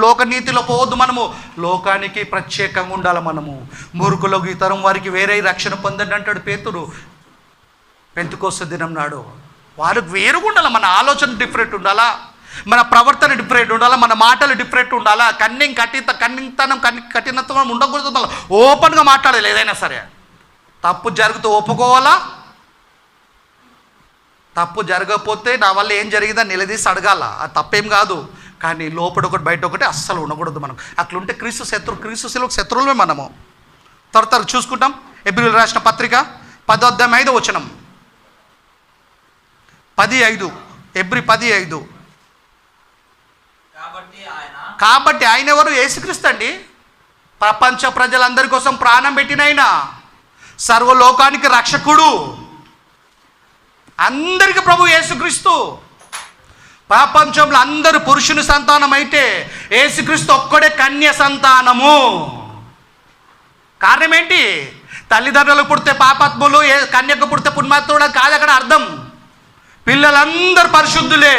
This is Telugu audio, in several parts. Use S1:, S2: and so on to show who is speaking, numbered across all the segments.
S1: లోకనీతిలో పోవద్దు. మనము లోకానికి ప్రత్యేకంగా ఉండాలి. మనము మూర్ఖులకు ఈ తరం వారికి వేరే రక్షణ పొందండి అంటాడు పేతురు పెంతెకోస్తు దినం నాడు. వారికి వేరుగా ఉండాలి. మన ఆలోచన డిఫరెంట్ ఉండాలా, మన ప్రవర్తన డిఫరెంట్ ఉండాలా, మన మాటలు డిఫరెంట్ ఉండాలా. కఠినత్వం ఉండకూడదు. మళ్ళీ ఓపెన్గా మాట్లాడాలి. ఏదైనా సరే తప్పు జరుగుతూ ఒప్పుకోవాలా, తప్పు జరగకపోతే నా వల్ల ఏం జరిగిందని నిలదీసి అడగాల. అది తప్పేం కాదు. కానీ లోపల ఒకటి బయట ఒకటి అస్సలు ఉండకూడదు. మనం అట్లుంటే క్రీస్తు శిలువకు శత్రువులమే మనము. త్వర చూసుకుంటాం. హెబ్రీయులకు రాసిన పత్రిక 10:5 10:5 హెబ్రీ 10:5. కాబట్టి ఆయన ఎవరు? యేసుక్రీస్తు అండి. ప్రపంచ ప్రజలందరి కోసం ప్రాణం పెట్టిన ఆయన, సర్వలోకానికి రక్షకుడు, అందరికి ప్రభు యేసుక్రీస్తు. ప్రపంచంలో అందరూ పురుషుని సంతానం అయితే యేసుక్రీస్తు ఒక్కడే కన్య సంతానము. కారణం ఏంటి? తల్లిదండ్రులకు పుడితే పాపాత్ములు, కన్యకు పుడితే పుణ్యాత్ముడు కాదు అక్కడ అర్థం. పిల్లలందరూ పరిశుద్ధులే,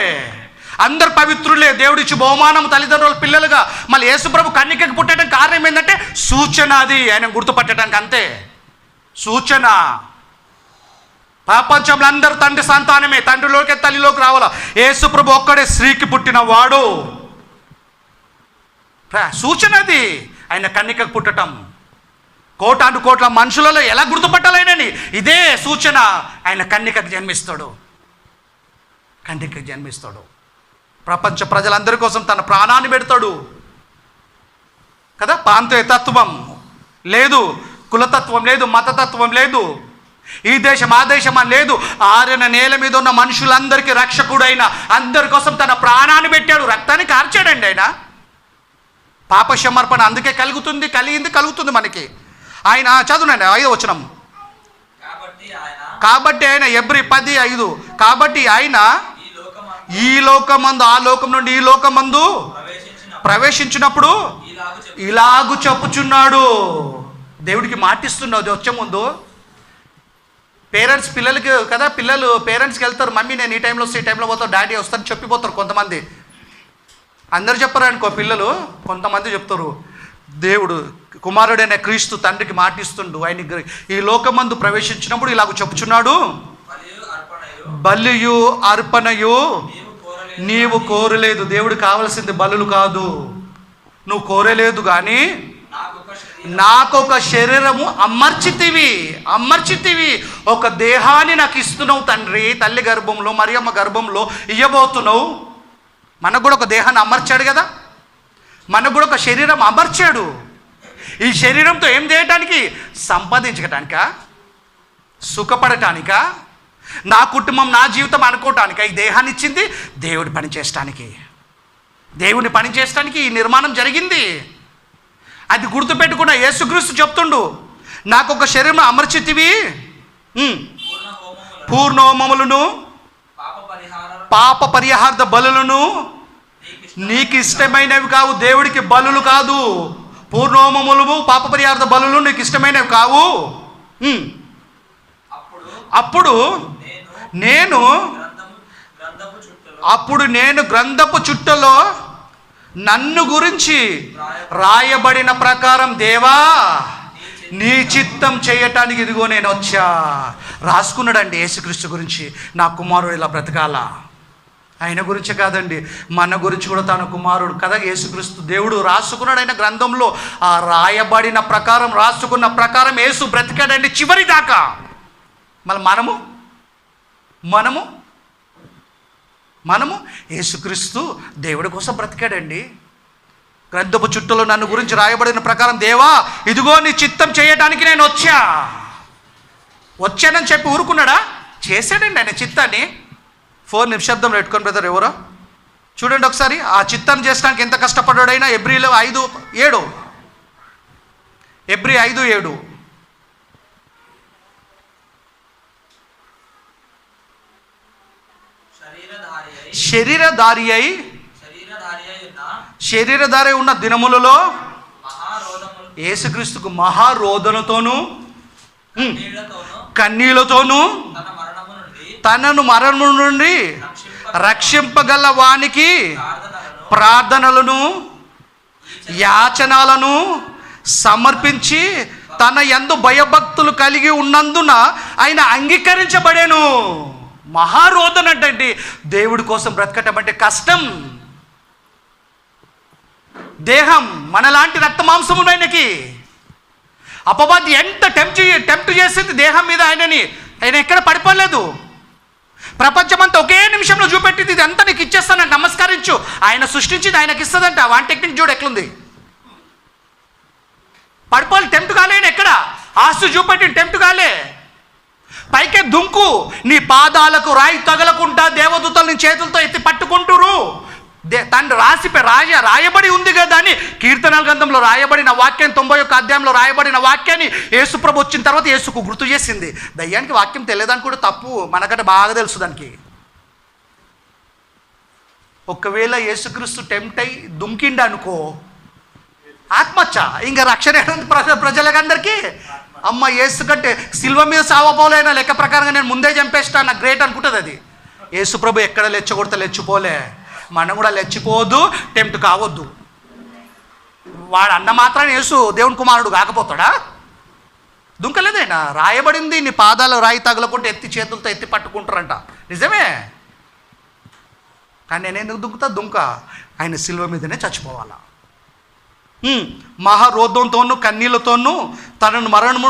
S1: అందరు పవిత్రులే. దేవుడిచ్చి బహుమానం తల్లిదండ్రుల పిల్లలుగా. మళ్ళీ యేసుప్రభు కన్యకకు పుట్టడానికి కారణం ఏంటంటే సూచన. అది ఆయన గుర్తుపట్టడానికి అంతే, సూచన. ప్రపంచంలో అందరూ తండ్రి సంతానమే, తండ్రిలోకి తల్లిలోకి రావాలా. యేసుప్రభు ఒక్కడే స్త్రీకి పుట్టిన వాడు. సూచన అది ఆయన కన్యకకు పుట్టడం. కోటాను కోట్ల మనుషులలో ఎలా గుర్తుపట్టాలైనని ఇదే సూచన. ఆయన కన్యకకు జన్మిస్తాడు, కన్యకకు జన్మిస్తాడు. ప్రపంచ ప్రజలందరి కోసం తన ప్రాణాన్ని పెడతాడు కదా. ప్రాంతీయతత్వం లేదు, కులతత్వం లేదు, మతతత్వం లేదు, ఈ దేశం ఆ దేశం అని లేదు. ఆరిన నేల మీద ఉన్న మనుషులందరికీ రక్షకుడైన, అందరి కోసం తన ప్రాణాన్ని పెట్టాడు, రక్తాన్ని కార్చాడండి ఆయన. పాప సమర్పణ అందుకే కలుగుతుంది మనకి. ఆయన చదువునండి 5వ వచనం. కాబట్టి ఆయన హెబ్రీ 10:5 కాబట్టి ఆయన ఈ లోకమందు ఆ లోకం నుండి ఈ లోకమందు ప్రవేశించినప్పుడు ఇలాగు చెప్పుచున్నాడు. దేవుడికి మాటిస్తున్నావు వచ్చే ముందు. పేరెంట్స్ పిల్లలకి కదా, పిల్లలు పేరెంట్స్కి వెళ్తారు, మమ్మీ నేను ఈ టైంలో వస్తే ఈ టైంలో పోతాను, డాడీ వస్తాను చెప్పిపోతారు. కొంతమంది, అందరు చెప్పరు అనుకో పిల్లలు, కొంతమంది చెప్తారు. దేవుడు కుమారుడైన క్రీస్తు తండ్రికి మాటిస్తుండు. ఆయన ఈ లోకమందు ప్రవేశించినప్పుడు ఇలాగ చెప్పుచున్నాడు, బలియు అర్పణయు నీవు కోరలేదు. దేవుడు కావలసింది బలులు కాదు, నువ్వు కోరలేదు. కానీ నాకొక శరీరము అమర్చితివి, ఒక దేహాన్ని నాకు ఇస్తున్నావు తండ్రి. తల్లి గర్భంలో మరియమ్మ గర్భంలో ఇయ్యబోతున్నావు. మనకు కూడా ఒక దేహాన్ని అమర్చాడు కదా, మనకు కూడా ఒక శరీరం అమర్చాడు. ఈ శరీరంతో ఏం చేయటానికి? సంపాదించటానికా, సుఖపడటానికా, నా కుటుంబం నా జీవితం అనుకోవటానికా ఈ దేహాన్ని ఇచ్చింది? దేవుడి పని చేయటానికి, దేవుని పని చేయటానికి ఈ నిర్మాణం జరిగింది. అది గుర్తుపెట్టుకున్న యేసుక్రీస్తు చెప్తుండు, నాకు ఒక శరీరం అమర్చితివి, పూర్ణోమములను పాప పరిహార బలులను నీకు ఇష్టమైనవి కావు. దేవుడికి బలులు కాదు, పూర్ణోమములు పాప పరిహార బలులు నీకు ఇష్టమైనవి కావు. అప్పుడు నేను గ్రంథపు చుట్టలో నన్ను గురించి రాయబడిన ప్రకారం దేవా నీ చిత్తం చేయటానికి ఇదిగో నేను వచ్చా. రాసుకున్నాడండి యేసుక్రీస్తు గురించి, నా కుమారుడు ఇలా బ్రతకాల. ఆయన గురించి కాదండి, మన గురించి కూడా తన కుమారుడు కదా యేసుక్రీస్తు దేవుడు రాసుకున్నాడు. ఆయన గ్రంథంలో ఆ రాయబడిన ప్రకారం, రాసుకున్న ప్రకారం యేసు బ్రతికాడండి చివరి దాకా. మళ్ళీ మనము యేసుక్రీస్తు దేవుడి కోసం బ్రతికాడండి. గ్రంథపు చుట్టలో నన్ను గురించి రాయబడిన ప్రకారం దేవా ఇదిగో నీ చిత్తం చేయడానికి నేను వచ్చానని చెప్పి ఊరుకున్నాడా? చేశాడండి ఆయన చిత్తాన్ని. 4 నిమిషార్థం పెట్టుకొని బ్రదర్ ఎవరో చూడండి ఒకసారి. ఆ చిత్తాన్ని చేసడానికి ఎంత కష్టపడ్డాడైనా. హెబ్రీలో 5:7 హెబ్రీ 5:7 శరీరధారి ఉన్న దినములలో యేసుక్రీస్తుకు మహారోదనతోనూ కన్నీళ్లతోనూ తనను మరణము నుండి రక్షింపగల వానికి ప్రార్థనలను యాచనలను సమర్పించి తన యందు భయభక్తులు కలిగి ఉన్నందున ఆయన అంగీకరించబడేను. మహారోదన అంటే దేవుడి కోసం బ్రతకటం అంటే కష్టం. దేహం మనలాంటి రక్త మాంసములు ఆయనకి. అపవాది ఎంత టెంప్ట్ చేసింది దేహం మీద ఆయనని. ఆయన ఎక్కడ పడిపోలేదు. ప్రపంచమంతా ఒకే నిమిషంలో చూపెట్టింది, ఇది అంతా నీకు ఇచ్చేస్తాను, నాకు నమస్కరించు. ఆయన సృష్టించింది ఆయనకి ఇస్తుందంట. వాన్ టెక్నిక్ చూడు ఎట్లుంది. పడిపోవాలి, టెంప్ట్ కాలే. ఎక్కడ ఆస్తు చూపెట్టి టెంప్ట్ కాలే. పైకే దుంకు, నీ పాదాలకు రాయి తగలకుండా దేవదూతలు నీ చేతులతో ఎత్తి పట్టుకుంటురు. తను రాయబడి ఉంది కదా అని కీర్తనల గ్రంథంలో రాయబడిన వాక్యం 91 అధ్యాయంలో రాయబడిన వాక్యాన్ని యేసుప్రభు వచ్చిన తర్వాత యేసుకు గుర్తు చేసింది. దయ్యానికి వాక్యం తెలియదని కూడా తప్పు, మనకంటే బాగా తెలుసు దానికి. ఒకవేళ యేసుక్రీస్తు టెంప్ట్ అయి దుంకిండు అనుకో, ఆత్మహత్య. ఇంకా రక్షణ ప్రజలకందరికీ. అమ్మ యేసు కంటే సిల్వ మీద సావపోలేనా లెక్క ప్రకారంగా నేను ముందే చంపేస్తా, నాకు గ్రేట్ అనుకుంటుంది అది. యేసుప్రభు ఎక్కడ లెచ్చగొడితే లెచ్చిపోలే, మనం కూడా లెచ్చిపోవద్దు, టెంప్ట్ కావద్దు. వాడు అన్న మాత్రాన్ని యేసు దేవుని కుమారుడు కాకపోతాడా? దుంకలేదైనా రాయబడింది, నీ పాదాలు రాయి తగలకుంటే ఎత్తి చేతులతో ఎత్తి పట్టుకుంటారంట. నిజమే, కానీ నేను ఎందుకు దుంక? ఆయన సిల్వ మీదనే చచ్చిపోవాలా. మహారోధంతోనూ కన్నీళ్లతోనూ తనను మరణము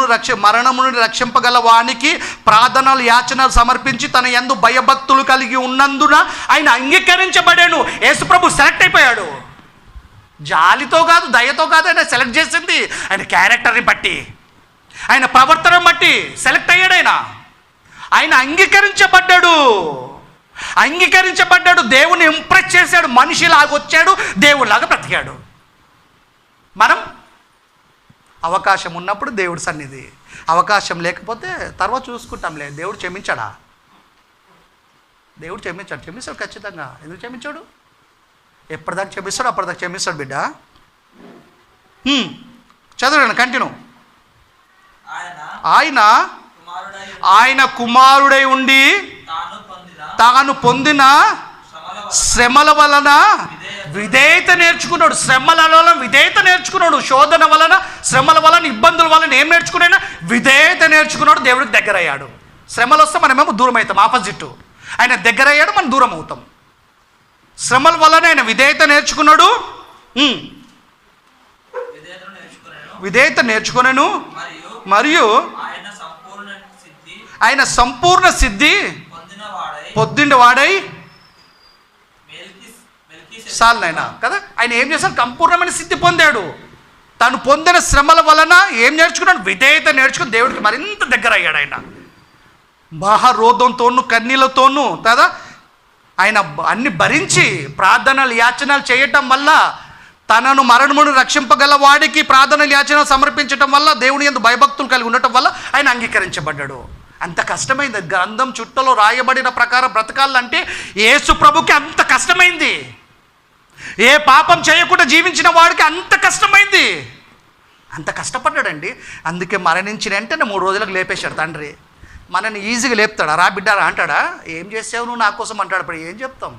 S1: నుండి రక్షింపగల వానికి ప్రార్థనలు యాచనలు సమర్పించి తన యందు భయభక్తులు కలిగి ఉన్నందున ఆయన అంగీకరించబడాను. యేసుప్రభు సెలెక్ట్ అయిపోయాడు. జాలితో కాదు, దయతో కాదు ఆయన సెలెక్ట్ చేసింది. ఆయన క్యారెక్టర్ని బట్టి, ఆయన ప్రవర్తన బట్టి సెలెక్ట్ అయ్యాడు. ఆయన అంగీకరించబడ్డాడు. దేవుని ఇంప్రెస్ చేశాడు. మనిషిలాగా వచ్చాడు, దేవుడిలాగా బ్రతికాడు. మనం అవకాశం ఉన్నప్పుడు దేవుడి సన్నిధి, అవకాశం లేకపోతే తర్వాత చూసుకుంటాంలే. దేవుడు క్షమించాడా? దేవుడు క్షమిస్తాడు ఖచ్చితంగా. ఎందుకు క్షమించాడు? ఎప్పటిదాకా క్షమిస్తాడు, అప్పటిదాకా క్షమిస్తాడు బిడ్డ. చదవండి, కంటిన్యూ. ఆయన కుమారుడై ఉండి తాను పొందిన శ్రమల వలన విధేయత నేర్చుకున్నాడు. శోధన వలన, శ్రమల వలన, ఇబ్బందుల వలన ఏం నేర్చుకున్నాడు? విధేయత నేర్చుకున్నాడు. దేవుడికి దగ్గర అయ్యాడు. శ్రమలు వస్తే మనమేమో దూరం అవుతాం, ఆపోజిట్. ఆయన దగ్గర అయ్యాడు, మనం దూరం అవుతాం. శ్రమల వలన ఆయన విధేయత నేర్చుకున్నాడు. విధేయత నేర్చుకున్నాను. మరియు ఆయన సంపూర్ణ సిద్ధి పొందినవాడై సార్లైనా కదా. ఆయన ఏం చేశాడు? సంపూర్ణమైన సిద్ధి పొందాడు. తను పొందిన శ్రమల వలన ఏం నేర్చుకున్నాడు? విధేయత నేర్చుకుని దేవుడికి మరింత దగ్గర అయ్యాడు. ఆయన మహారోధంతోనూ కన్నీళ్లతోనూ కదా ఆయన అన్ని భరించి ప్రార్థనలు యాచనలు చేయటం వల్ల, తనను మరణమును రక్షింపగల వాడికి ప్రార్థనలు యాచనలు సమర్పించటం వల్ల, దేవుని యందు భయభక్తులు కలిగి ఉండటం వల్ల ఆయన అంగీకరించబడ్డాడు. అంత కష్టమైంది. గ్రంథం చుట్టలో రాయబడిన ప్రకారం బ్రతకాలంటే యేసు ప్రభుకి అంత కష్టమైంది. ఏ పాపం చేయకుండా జీవించిన వాడికి అంత కష్టమైంది. అంత కష్టపడ్డాడండి. అందుకే మరణించిన వెంటనే 3 రోజులకు లేపేశాడు తండ్రి. మనని ఈజీగా లేపుతాడా? రా బిడ్డారా అంటాడా? ఏం చేసావు నువ్వు నా కోసం అంటాడు. ఇప్పుడు ఏం చెప్తాం?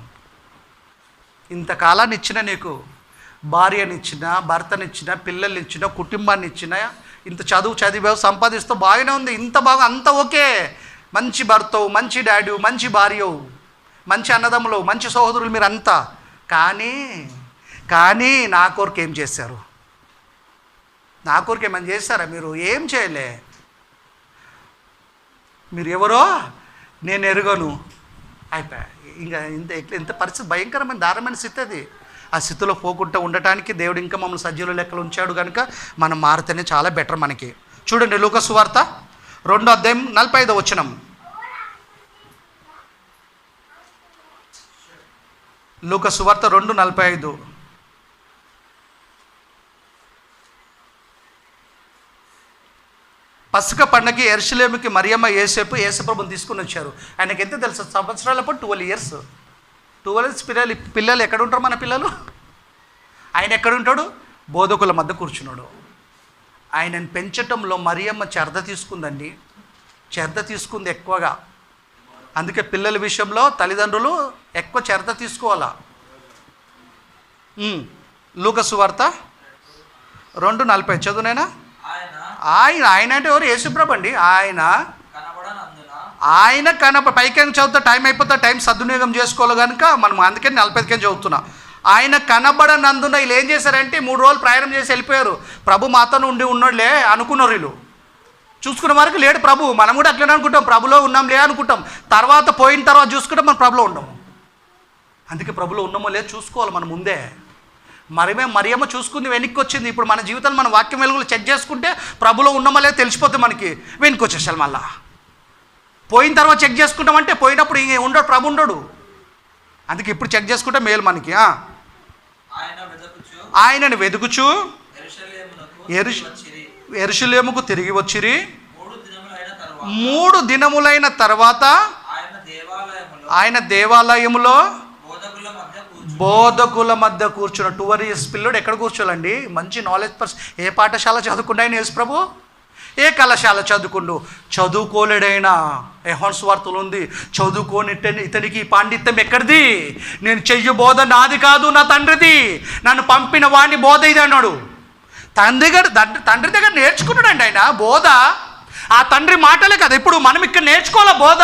S1: ఇంతకాలాన్ని ఇచ్చిన నీకు, భార్యనిచ్చిన, భర్తనిచ్చిన, పిల్లల్నిచ్చిన, కుటుంబాన్ని ఇచ్చిన, ఇంత చదివావు, సంపాదిస్తూ బాగానే ఉంది. ఇంత బాగా అంత ఓకే. మంచి భర్తవు, మంచి డాడీ, మంచి భార్యవు, మంచి అన్నదమ్ములు, మంచి సహోదరులు మీరంతా. కానీ నా కొరకు ఏం చేశారు? నా కొరకు ఏమని చేస్తారా? మీరు ఏం చేయలే. మీరు ఎవరో నేను ఎరుగను. అయిపోయా. ఇంకా ఇంత పరిస్థితి భయంకరమైన దారుణమైన స్థితి అది. ఆ స్థితిలో పోకుండా ఉండటానికి దేవుడు ఇంకా మమ్మల్ని సజీవుల లెక్కలు ఉంచాడు కనుక మనం మారితేనే చాలా బెటర్ మనకి. చూడండి, లూకా సువార్త 2వ అధ్యాయం 45వ వచనం. లూకా సువార్త 2:45. పస్కా పండగకి యెరూషలేముకి మరియమ్మ యేసుప్రభుని తీసుకుని వచ్చారు. ఆయనకి ఎంత తెలుసు? సంవత్సరాలప్పుడు 12 ఇయర్స్. 12 పిల్లలు ఎక్కడ ఉంటారు? మన పిల్లలు. ఆయన ఎక్కడుంటాడు? బోధకుల మధ్య కూర్చున్నాడు. ఆయనను పెంచటంలో మరియమ్మ శ్రద్ధ తీసుకుందండి. శ్రద్ధ తీసుకుంది ఎక్కువగా. అందుకే పిల్లల విషయంలో తల్లిదండ్రులు ఎక్కువ శ్రద్ధ తీసుకోవాలా. లూకా సువార్త 2:40 చదువునైనా. ఆయన అంటే ఎవరు? యేసుప్రభు అండి. ఆయన పైకి చదువుతా టైం అయిపోతా, టైం సద్వినియోగం చేసుకోవాలి కనుక మనం అందుకని 45 చదువుతున్నా. ఆయన కనబడనందున వీళ్ళు ఏం చేశారంటే 3 రోజులు ప్రయాణం చేసి వెళ్ళిపోయారు. ప్రభు మాతో ఉన్నాడులే అనుకున్నారు వీళ్ళు. చూసుకున్న వరకు లేడు ప్రభు. మనం కూడా అట్లనే అనుకుంటాం, ప్రభులో ఉన్నాంలే అనుకుంటాం. తర్వాత పోయిన తర్వాత చూసుకుంటే మనం ప్రభులో ఉన్నాం. అందుకే ప్రభులో ఉన్నామో లేదు చూసుకోవాలి మనం ముందే. మరియమ్మ చూసుకుంది, వెనక్కి వచ్చింది. ఇప్పుడు మన జీవితాన్ని మన వాక్యం వెలుగులు చెక్ చేసుకుంటే ప్రభులో ఉన్నామో లేదో తెలిసిపోతే మనకి వెనక్కి వచ్చేసాలి. మళ్ళా పోయిన తర్వాత చెక్ చేసుకుంటామంటే పోయినప్పుడు ఇంక ఉండడు, ప్రభు ఉండడు. అందుకే ఇప్పుడు చెక్ చేసుకుంటే మేలు మనకి. ఆయనను వెతుకుచు యెరూషలేముకు తిరిగి వచ్చిరి. 3 దినములైన తర్వాత ఆయన దేవాలయములో బోధకుల మధ్య కూర్చున్న 12 years పిల్లడు ఎక్కడ కూర్చోాలండి? మంచి నాలెడ్జ్ పర్సన్. ఏ పాఠశాల చదువుకుండా ఆయన యేసు ప్రభు? ఏ కళాశాల చదువుకుండు? చదువుకోలేడైనా. యోహాను సువార్తలో ఉంది, చదువుకోని ఇతనికి పాండిత్యం ఎక్కడిది? నేను చెయ్యి బోధ నాది కాదు, నా తండ్రిది. నన్ను పంపిన వాడిని బోధ ఇది అన్నాడు. తండ్రి దగ్గర నేర్చుకున్నాడండి ఆయన బోధ. ఆ తండ్రి మాటలే కదా ఇప్పుడు మనం ఇక్కడ నేర్చుకోవాలా బోధ.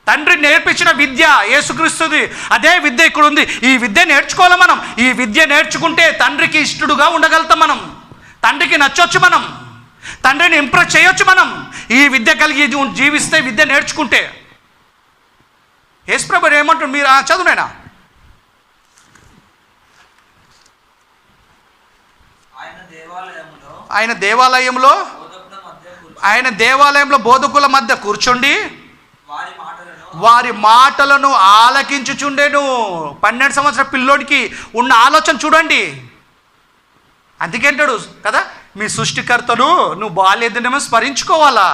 S1: తండ్రి నేర్పించిన విద్య యేసుక్రీస్తుది, అదే విద్య ఇక్కడ ఉంది. ఈ విద్య నేర్చుకోవాలి మనం. ఈ విద్య నేర్చుకుంటే తండ్రికి ఇష్టడుగా ఉండగలుగుతాం మనం. తండ్రికి నచ్చొచ్చు మనం. తండ్రిని ఇంప్రెస్ చేయొచ్చు మనం. ఈ విద్య కలిగి జీవిస్తే, విద్య నేర్చుకుంటే. యేసుప్రభు ఏమంటాడు? మీరు చదువునైనా. ఆయన దేవాలయంలో బోధకుల మధ్య కూర్చోండి వారి మాటలను ఆలకించుచుండెను. 12 సంవత్సరాల పిల్లోడికి ఉన్న ఆలోచన చూడండి. అందుకేంటాడు కదా, మీ సృష్టికర్తను నువ్వు బాల్యదినమే స్మరించుకోవాలా.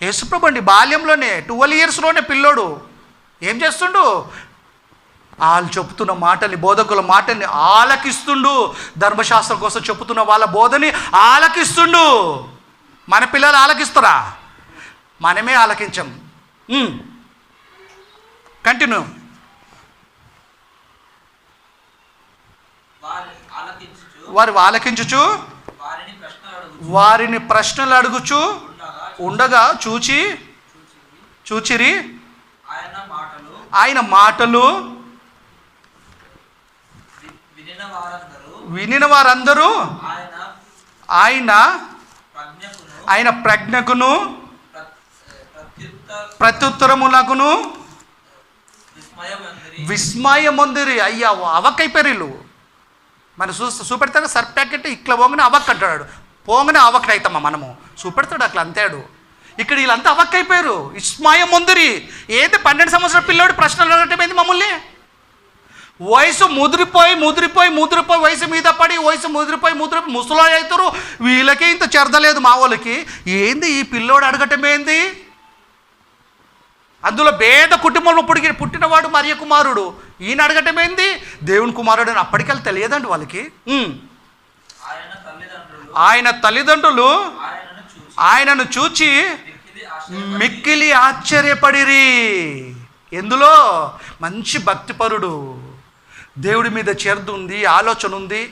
S1: యేసుప్రభు అండి బాల్యంలోనే 12 yearsలోనే పిల్లోడు ఏం చేస్తుండు? వాళ్ళు చెప్తున్న మాటల్ని, బోధకుల మాటల్ని ఆలకిస్తుండు. ధర్మశాస్త్రం కోసం చెప్తున్న వాళ్ళ బోధని ఆలకిస్తుండు. మన పిల్లలు ఆలకిస్తారా? మనమే ఆలకించం. కంటిన్యూ. వారు ఆలకించుచు వారిని ప్రశ్నలు అడుగుచు ఉండగా చూచిరి. ఆయన మాటలు వినిన వారందరూ ఆయన ప్రజ్ఞకును ప్రత్యుత్తరములకును విస్మయమొందిరి. అయ్యా అవక్కైపోయారు. మనం చూపెడతాడు సర్ఫ్ ప్యాకెట్ ఇట్లా పోగానే అవక్ అంటాడు. పోగానే అవక్కడు అవుతామా మనము? చూపెడతాడు అట్లా అంతాడు. ఇక్కడ వీళ్ళంతా అవక్కైపోయారు. విస్మయమొందిరి. ఏది 12 సంవత్సరాల పిల్లోడు ప్రశ్నలు అడగటమైంది మమ్మల్ని? వయసు ముదిరిపోయి వయసు మీద పడి వయసు ముదిరిపోయి ముసలా అవుతారు. వీళ్ళకే ఇంత చెరదలేదు మా వాళ్ళకి. ఏంది ఈ పిల్లోడు అడగటమేంది? అందులో భేద కుటుంబంలో పుట్టినవాడు మరియ కుమారుడు. ఈయన అడగటమేంది? దేవుని కుమారుడు అని అప్పటికెళ్ళి తెలియదండి వాళ్ళకి. ఆయన తల్లిదండ్రులు ఆయనను చూచి మిక్కిలి ఆశ్చర్యపడిరి. ఎందులో? మంచి భక్తిపరుడు, దేవుడి మీద శ్రద్ధ ఉంది, ఆలోచన ఉంది.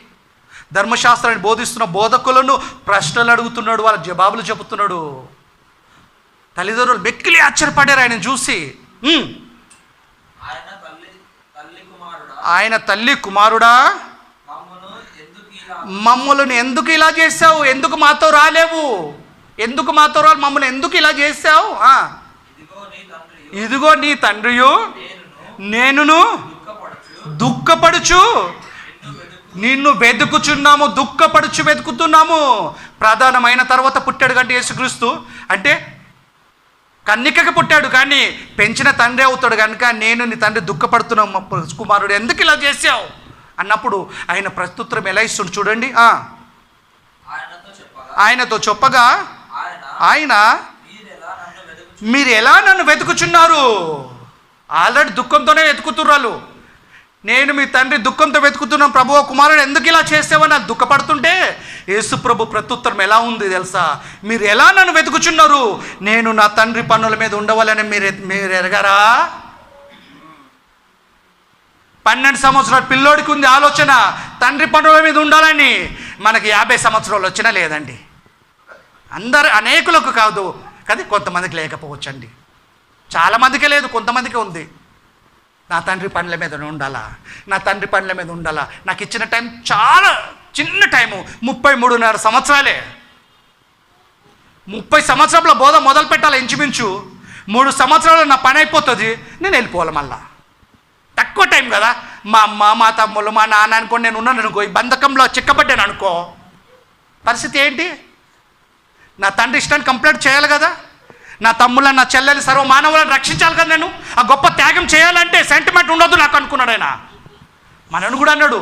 S1: ధర్మశాస్త్రాన్ని బోధిస్తున్న బోధకులను ప్రశ్నలు అడుగుతున్నాడు, వాళ్ళ జవాబులు చెబుతున్నాడు. తల్లిదండ్రులు మిక్కిలి ఆశ్చర్యపడారు ఆయన చూసి. ఆయన తల్లి కుమారుడా మమ్మల్ని ఎందుకు ఇలా చేసావు? ఎందుకు మాతో రాలేవు? ఎందుకు మాతో రాలి మమ్మల్ని ఎందుకు ఇలా చేసావు? ఇదిగో నీ తండ్రియు నేనును దుఃఖపడుచు నిన్ను వెతుకుచున్నాము. వెతుకుతున్నాము. ప్రధానమైన తర్వాత పుట్టాడు కంటే యేసుక్రీస్తు అంటే కన్నికకి పుట్టాడు కానీ పెంచిన తండ్రి అవుతాడు కనుక నేను నీ తండ్రి దుఃఖపడుతున్నాము కుమారుడు ఎందుకు ఇలా చేసావు అన్నప్పుడు ఆయన ప్రత్యుత్తరం ఎలా ఇస్తుండు చూడండి. ఆయనతో చెప్పగా ఆయన మీరు ఎలా నన్ను వెతుకుచున్నారు? ఆల్రెడీ దుఃఖంతోనే వెతుకుతున్నారు. నేను మీ తండ్రి దుఃఖంతో వెతుకుతున్నాను ప్రభువు కుమారుడు ఎందుకు ఇలా చేసావని నాకు దుఃఖపడుతుంటే యేసు ప్రభు ప్రత్యుత్తరం ఎలా ఉంది తెలుసా? మీరు ఎలా నన్ను వెతుకుచున్నారు? నేను నా తండ్రి పన్నుల మీద ఉండవాలని మీరు ఎరగరా? 12 సంవత్సరాల పిల్లోడికి ఉంది ఆలోచన తండ్రి పనుల మీద ఉండాలని. మనకి 50 సంవత్సరాలు వచ్చినా లేదండి. అనేకులకు కాదు కానీ కొంతమందికి లేకపోవచ్చండి. చాలామందికే లేదు, కొంతమందికే ఉంది. నా తండ్రి పనుల మీద ఉండాలా, నా తండ్రి పనుల మీద ఉండాలా. నాకు ఇచ్చిన టైం చాలా చిన్న టైము, 33.5 సంవత్సరాలే. 30 సంవత్సరాల బోధ మొదలు పెట్టాలి. ఇంచుమించు 3 సంవత్సరాలు నా పని అయిపోతుంది, నేను వెళ్ళిపోవాలి. మళ్ళా తక్కువ టైం కదా. మా అమ్మ, మా తమ్ముళ్ళు, మా నాన్న అనుకోని నేను ఉన్నాను అనుకో, ఈ బంధకంలో చిక్కబడ్డాను అనుకో, పరిస్థితి ఏంటి? నా తండ్రి ఇష్టాన్ని కంప్లీట్ చేయాలి కదా. నా తమ్ముళ్ళని, నా చెల్లెలు, సర్వ మానవులను రక్షించాలి కదా. నేను ఆ గొప్ప త్యాగం చేయాలంటే సెంటిమెంట్ ఉండొద్దు నాకు అనుకున్నాడు ఆయన. మనను కూడా అన్నాడు,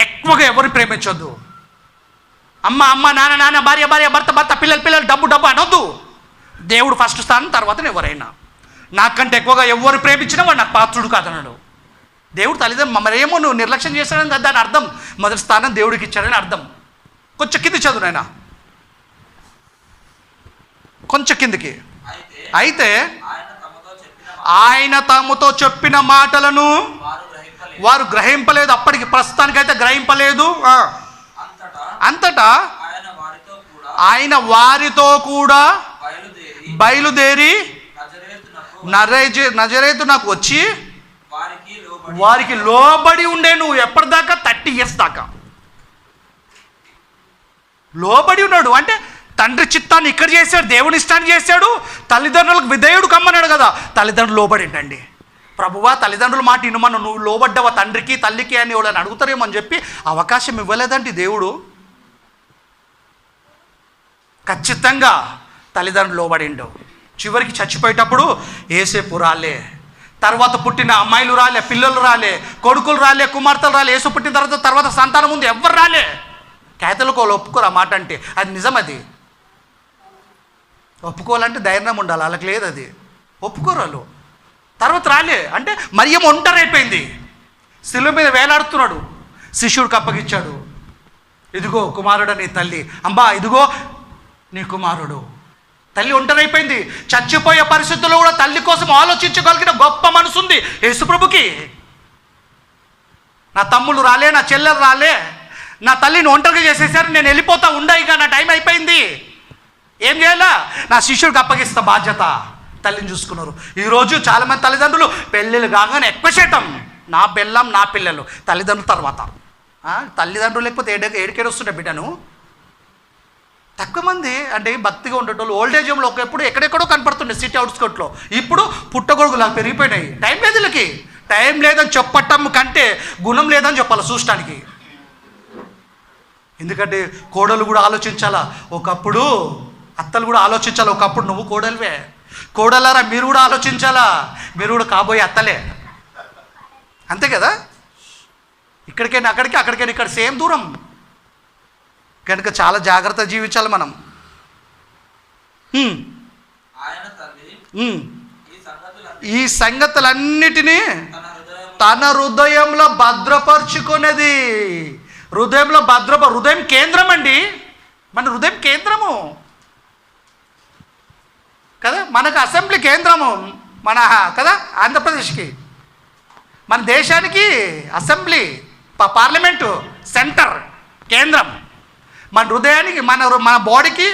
S1: ఎక్కువగా ఎవరు ప్రేమించొద్దు. అమ్మ అమ్మ, నాన్న నాన్న, భార్య భార్య, భర్త భర్త, పిల్లలు పిల్లలు, డబ్బు డబ్బు అనొద్దు. దేవుడు ఫస్ట్ స్థానం, తర్వాత ఎవరైనా. నాకంటే ఎక్కువగా ఎవరు ప్రేమించినా వాడు నాకు పాత్రుడు కాదన్నాడు. దేవుడు తల్లిదండ్రులు మరేమో నువ్వు నిర్లక్ష్యం చేశాడని కదా దాని అర్థం. మొదటి స్థానం దేవుడికి ఇచ్చాడని అర్థం. కొంచెం కింది చదువు నాయన, కొంచెం కిందికి. అయితే ఆయన తమతో చెప్పిన మాటలను వారు గ్రహింపలేదు. అప్పటికి ప్రస్తుతానికైతే గ్రహింపలేదు. అంతటా ఆయన వారితో కూడా బయలుదేరి నజరేతునకు వచ్చి వారికి లోబడి ఉండేను. ఎప్పటిదాకా? 30 years దాకా లోబడి ఉన్నాడు. అంటే తండ్రి చిత్తాన్ని ఇక్కడ చేశాడు, దేవుని ఇష్టాన్ని చేశాడు. తల్లిదండ్రులకు విధేయుడు కమ్మన్నాడు కదా, తల్లిదండ్రులు లోబడింటండి. ప్రభువా తల్లిదండ్రుల మాట ఇనుమను, నువ్వు లోబడ్డవా తండ్రికి తల్లికి అని ఎవడని అడుగుతారేమో అని చెప్పి అవకాశం ఇవ్వలేదండి దేవుడు. ఖచ్చితంగా తల్లిదండ్రులు లోబడిండు. చివరికి చచ్చిపోయేటప్పుడు ఏసేపు రాలే, తర్వాత పుట్టిన అమ్మాయిలు రాలే, పిల్లలు రాలే, కొడుకులు రాలే, కుమార్తెలు రాలే. ఏసు పుట్టిన తర్వాత సంతానం ఉంది, ఎవ్వరు రాలే. కేతలకు వాళ్ళు ఒప్పుకోరు ఆ మాట అంటే, అది నిజం. అది ఒప్పుకోవాలంటే ధైర్యం ఉండాలి, వాళ్ళకి లేదు. అది ఒప్పుకోరు వాళ్ళు. తర్వాత రాలే అంటే మరియమ్మ ఒంటరైపోయింది, శిలువ మీద వేలాడుతున్నాడు, శిష్యుడికి అప్పగిచ్చాడు. ఇదిగో కుమారుడు నీ తల్లి, అంబా ఇదిగో నీ కుమారుడు. తల్లి ఒంటరైపోయింది. చచ్చిపోయే పరిస్థితుల్లో కూడా తల్లి కోసం ఆలోచించగలిగిన గొప్ప మనసు ఉంది యేసుప్రభుకి. నా తమ్ముళ్ళు రాలే, నా చెల్లెలు రాలే, నా తల్లిని ఒంటరిగా చేసేసారు, నేను వెళ్ళిపోతా, ఉండయిగా, నా టైం అయిపోయింది, ఏం చేయాలా? నా శిష్యుడికి అప్పగిస్తా బాధ్యత. తల్లిని చూసుకున్నారు. ఈరోజు చాలామంది తల్లిదండ్రులు పెళ్ళిళ్ళు కాగానే ఎక్కువ శాతం నా బెల్లం నా పిల్లలు, తల్లిదండ్రుల తర్వాత. తల్లిదండ్రులు లేకపోతే ఏడికేడొస్తుండే బిడ్డను. తక్కువ మంది అంటే భక్తిగా ఉండేటోళ్ళు ఓల్డేజ్ హోమ్లో ఒకప్పుడు ఎక్కడెక్కడో కనపడుతుండే సిటీ అవుట్స్కట్లో. ఇప్పుడు పుట్టగొడుగులా పెరిగిపోయినాయి. టైం లేదు వీళ్ళకి. టైం లేదని చెప్పటం కంటే గుణం లేదని చెప్పాలి చూడటానికి. ఎందుకంటే కోడలు కూడా ఆలోచించాలా, ఒకప్పుడు అత్తలు కూడా ఆలోచించాలా. ఒకప్పుడు నువ్వు కోడలివే, కోడలారా మీరు కూడా ఆలోచించాలా, మీరు కూడా కాబోయే అత్తలే, అంతే కదా. ఇక్కడికైనా అక్కడికి, అక్కడికైనా ఇక్కడ సేమ్ దూరం కనుక చాలా జాగ్రత్త జీవించాలి మనం. ఈ సంగతులన్నిటినీ తన హృదయంలో భద్రపరుచుకునేది. హృదయంలో హృదయం కేంద్రం అండి, మన హృదయం కేంద్రము కదా. మనకు అసెంబ్లీ కేంద్రము మన కదా, ఆంధ్రప్రదేశ్కి, మన దేశానికి అసెంబ్లీ పార్లమెంటు సెంటర్ కేంద్రం. మన హృదయానికి, మన బాడీకి,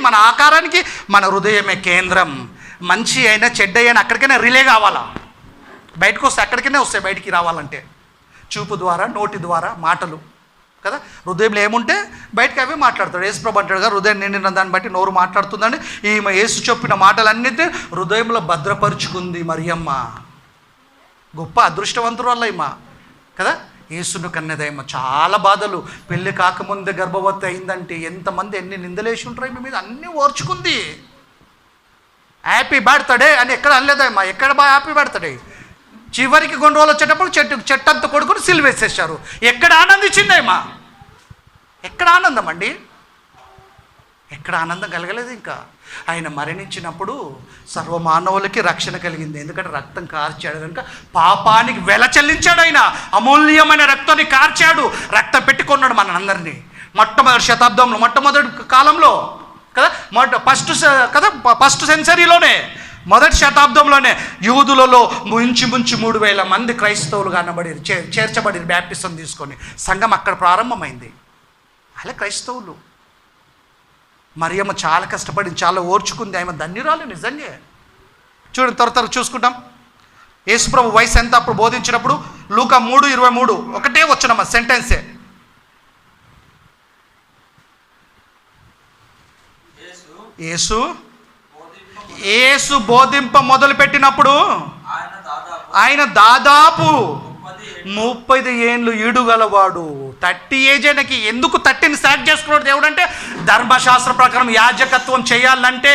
S1: మన ఆకారానికి మన హృదయమే కేంద్రం. మంచి అయినా చెడ్డ అయినా అక్కడికైనా రిలే కావాలా, బయటకు వస్తే అక్కడికైనా వస్తాయి. బయటికి రావాలంటే చూపు ద్వారా, నోటి ద్వారా, మాటలు కదా. హృదయంలో ఏముంటే బయటకు అవే మాట్లాడతాడు. యేసుప్రభు అంటాడు కదా, హృదయం నిండిన దాన్ని బట్టి నోరు మాట్లాడుతుందండి. ఈమె యేసు చెప్పిన మాటలన్నిటి హృదయంలో భద్రపరుచుకుంది మరియమ్మ. గొప్ప అదృష్టవంతురాలు ఈమె కదా. యేసును కన్నదయ్యమ్మ. చాలా బాధలు, పెళ్ళి కాకముందే గర్భవతి అయిందంటే ఎంతమంది ఎన్ని నిందలేసి ఉంటారు ఈమె మీద, అన్నీ ఓర్చుకుంది. హ్యాపీ బర్త్డే అని ఎక్కడ అనలేదమ్మా, ఎక్కడ హ్యాపీ బర్త్డే. చివరికి కొన్ని రోజులు వచ్చేటప్పుడు చెట్టంతా కొడుకుని సిలువేసేసారు. ఎక్కడ ఆనందించిందేమా, ఎక్కడ ఆనందం అండి, ఎక్కడ ఆనందం కలగలేదు. ఇంకా ఆయన మరణించినప్పుడు సర్వమానవులకి రక్షణ కలిగింది. ఎందుకంటే రక్తం కార్చాడు కనుక, పాపానికి వెల చెల్లించాడు ఆయన. అమూల్యమైన రక్తాన్ని కార్చాడు, రక్తం పెట్టుకున్నాడు మనందరినీ. మొట్టమొదటి శతాబ్దంలో, మొట్టమొదటి కాలంలో కదా, ఫస్ట్ సెంచరీలోనే మొదటి శతాబ్దంలోనే యూదులలో ఇంచుమించు 3,000 మంది క్రైస్తవులు కనబడి చేర్చబడి బ్యాప్టిజం తీసుకొని సంఘం అక్కడ ప్రారంభమైంది. అలా క్రైస్తవులు. మరియమ్మ చాలా కష్టపడింది, చాలా ఓర్చుకుంది, ఆమె ధన్యురాలు నిజంగా. చూడండి, త్వర చూసుకుంటాం. యేసుప్రభు వయసు ఎంత అప్పుడు బోధించినప్పుడు? లూకా 3:23 ఒకటే వచ్చినమ్మ సెంటెన్సే. యేసు బోధింప మొదలుపెట్టినప్పుడు ఆయన దాదాపు 30 ఏండ్లు ఈడుగలవాడు. 30 ఏజ్ ఆయనకి. ఎందుకు 30ని సెలెక్ట్ చేసుకున్నాడు దేవుడు అంటే, ధర్మశాస్త్ర ప్రకారం యాజకత్వం చేయాలంటే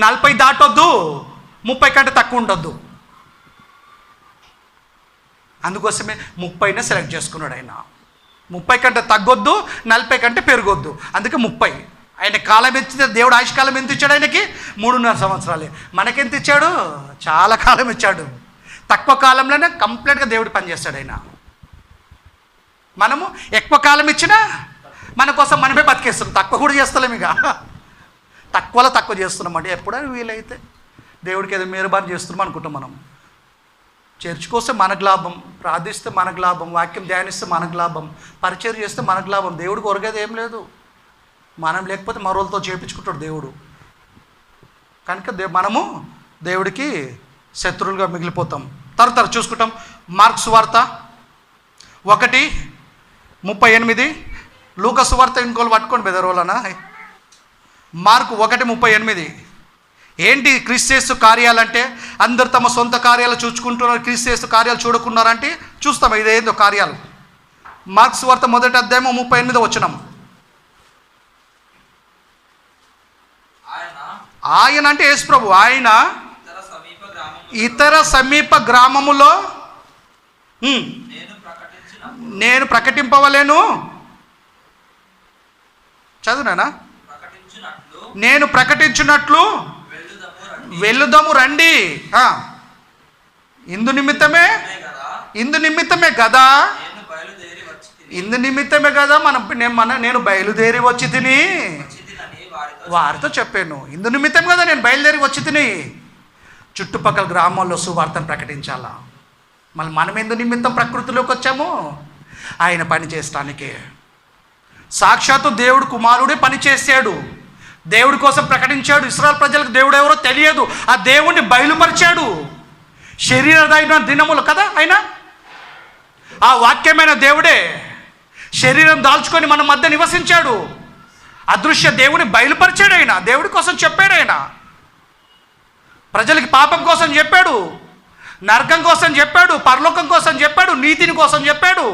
S1: 40 దాటొద్దు, 30 కంటే తక్కువ ఉండొద్దు. అందుకోసమే 30నే సెలెక్ట్ చేసుకున్నాడు ఆయన. 30 కంటే తగ్గొద్దు, 40 కంటే పెరగొద్దు, అందుకే 30. ఆయన కాలం ఇచ్చితే దేవుడు ఆయుష్కాలం ఎంత ఇచ్చాడు ఆయనకి? 3.5 సంవత్సరాలే. మనకెంత ఇచ్చాడు? చాలా కాలం ఇచ్చాడు. తక్కువ కాలంలోనే కంప్లీట్గా దేవుడు పనిచేస్తాడు ఆయన. మనము ఎక్కువ కాలం ఇచ్చినా మన కోసం మనమే బతికేస్తున్నాం, తక్కువ కూడా చేస్తలేము. ఇక తక్కువలో తక్కువ చేస్తున్నాం అంటే ఎప్పుడైనా వీలైతే దేవుడికి ఏదో మెహర్బాన్ చేస్తున్నాం అనుకుంటాం. మనం చర్చకొస్తే మనకు లాభం, ప్రార్థిస్తే మనకు లాభం, వాక్యం ధ్యానిస్తే మనకు లాభం, పరిచయం చేస్తే మనకు లాభం. దేవుడికి ఒరిగేది ఏం లేదు. మనం లేకపోతే మరోళ్ళతో చేయించుకుంటాడు దేవుడు. కనుక మనము దేవుడికి శత్రువులుగా మిగిలిపోతాం. తరతర చూసుకుంటాం. మార్కు సువార్త 1:38, లూకా సువార్త ఇంకోళ్ళు పట్టుకోండి బెదరోలనా. మార్కు 1:38. ఏంటి క్రీస్తు కార్యాలంటే? అందరు తమ సొంత కార్యాలు చూసుకుంటున్నారు, క్రీస్తు కార్యాలు చూడకున్నారంటే చూస్తాం ఇదేందో కార్యాలు. మార్కు సువార్త 1వ అధ్యాయం 38వ వచనం. ఆయన అంటే యేసు ప్రభు. ఆయన ఇతర సమీప గ్రామములో నేను ప్రకటింపవలేను. చదువునా? నేను ప్రకటించినట్లు వెళ్ళుదము రండి. ఇందు నిమిత్తమే కదా నేను బయలుదేరి వచ్చి తిని వారితో చెప్పాను. ఇందు నిమిత్తం కదా నేను బయలుదేరి వచ్చి తిని చుట్టుపక్కల గ్రామాల్లో సువార్తను ప్రకటించాలా. మళ్ళీ మనం ఎందు నిమిత్తం ప్రకృతిలోకి వచ్చాము? ఆయన పని చేయటానికి. సాక్షాత్తు దేవుడు కుమారుడే పని చేశాడు, దేవుడి కోసం ప్రకటించాడు. ఇశ్రాయేలు ప్రజలకు దేవుడు ఎవరో తెలియదు, ఆ దేవుణ్ణి బయలుపరిచాడు. శరీరదైన దినములు కదా ఆయన, ఆ వాక్యమైన దేవుడే శరీరం దాల్చుకొని మన మధ్య నివసించాడు. అదృశ్య దేవుని బయలుపరిచాడు ఆయన, దేవుడి కోసం చెప్పాడు ఆయన. ప్రజలకి పాపం కోసం చెప్పాడు, నరకం కోసం చెప్పాడు, పరలోకం కోసం చెప్పాడు, నీతిని కోసం చెప్పాడు,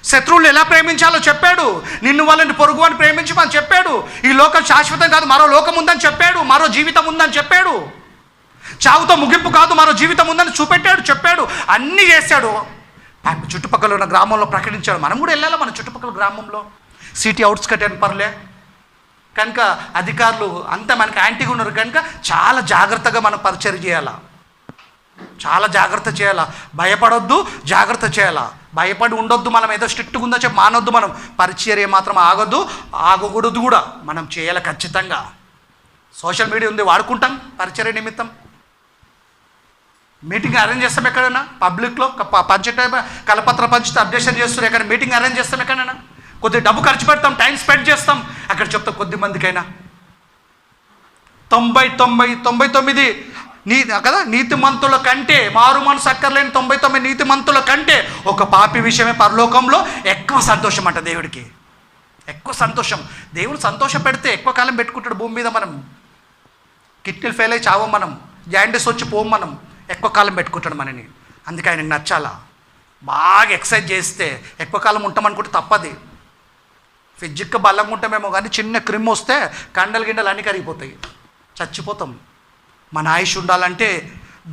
S1: శత్రువులు ఎలా ప్రేమించాలో చెప్పాడు, నిన్ను వాళ్ళని పొరుగు అని ప్రేమించమని చెప్పాడు. ఈ లోకం శాశ్వతం కాదు, మరో లోకం ఉందని చెప్పాడు, మరో జీవితం ఉందని చెప్పాడు. చావుతో ముగింపు కాదు, మరో జీవితం ఉందని చూపెట్టాడు, చెప్పాడు, అన్నీ చేశాడు. చుట్టుపక్కల ఉన్న గ్రామంలో ప్రకటించాడు. మనం కూడా వెళ్ళాలి మన చుట్టుపక్కల గ్రామంలో. సిటీ అవుట్స్కట్ అని పర్లే. కనుక అధికారులు అంతా మనకి యాంటీగా ఉన్నారు కనుక చాలా జాగ్రత్తగా మనం పరిచయం చేయాలా, చాలా జాగ్రత్త చేయాలా. భయపడొద్దు, జాగ్రత్త చేయాలా. భయపడి ఉండొద్దు, మనం ఏదో స్ట్రిక్ట్గా ఉందో చెప్పి మానొద్దు. మనం పరిచర్య మాత్రం ఆగొద్దు, ఆగకూడదు కూడా. మనం చేయాలి ఖచ్చితంగా. సోషల్ మీడియా ఉంది, వాడుకుంటాం పరిచర్య నిమిత్తం. మీటింగ్ అరేంజ్ చేస్తాం ఎక్కడైనా పబ్లిక్లో, కలపత్ర పంచితే అబ్జెక్షన్ చేస్తారు. ఎక్కడ మీటింగ్ అరేంజ్ చేస్తాం ఎక్కడైనా, కొద్ది డబ్బు ఖర్చు పెడతాం, టైం స్పెండ్ చేస్తాం, అక్కడ చెప్తాం కొద్ది మందికైనా. 99 కదా నీతిమంతుల కంటే, మారు మనసు అక్కర్లేని 99 నీతిమంతుల కంటే ఒక పాపి విషయమే పరలోకంలో ఎక్కువ సంతోషం అంట దేవుడికి. ఎక్కువ సంతోషం. దేవుడు సంతోషం పెడితే ఎక్కువ కాలం పెట్టుకుంటాడు భూమి మీద. మనం కిడ్నీలు ఫెయిల్ అయ్యి చావం, మనం జాయింటిస్ వచ్చి పోం, మనం ఎక్కువ కాలం పెట్టుకుంటాడు మనని. అందుకే ఆయనకు నచ్చాలా. బాగా ఎక్సర్సైజ్ చేస్తే ఎక్కువ కాలం ఉంటామనుకుంటే తప్పది. ఫిజిక్గా బలంగా ఉంటామేమో కానీ చిన్న క్రిమ్ వస్తే కండలు గిండలు అన్నీ కరిగిపోతాయి, చచ్చిపోతాం. మన ఆయుష్ ఉండాలంటే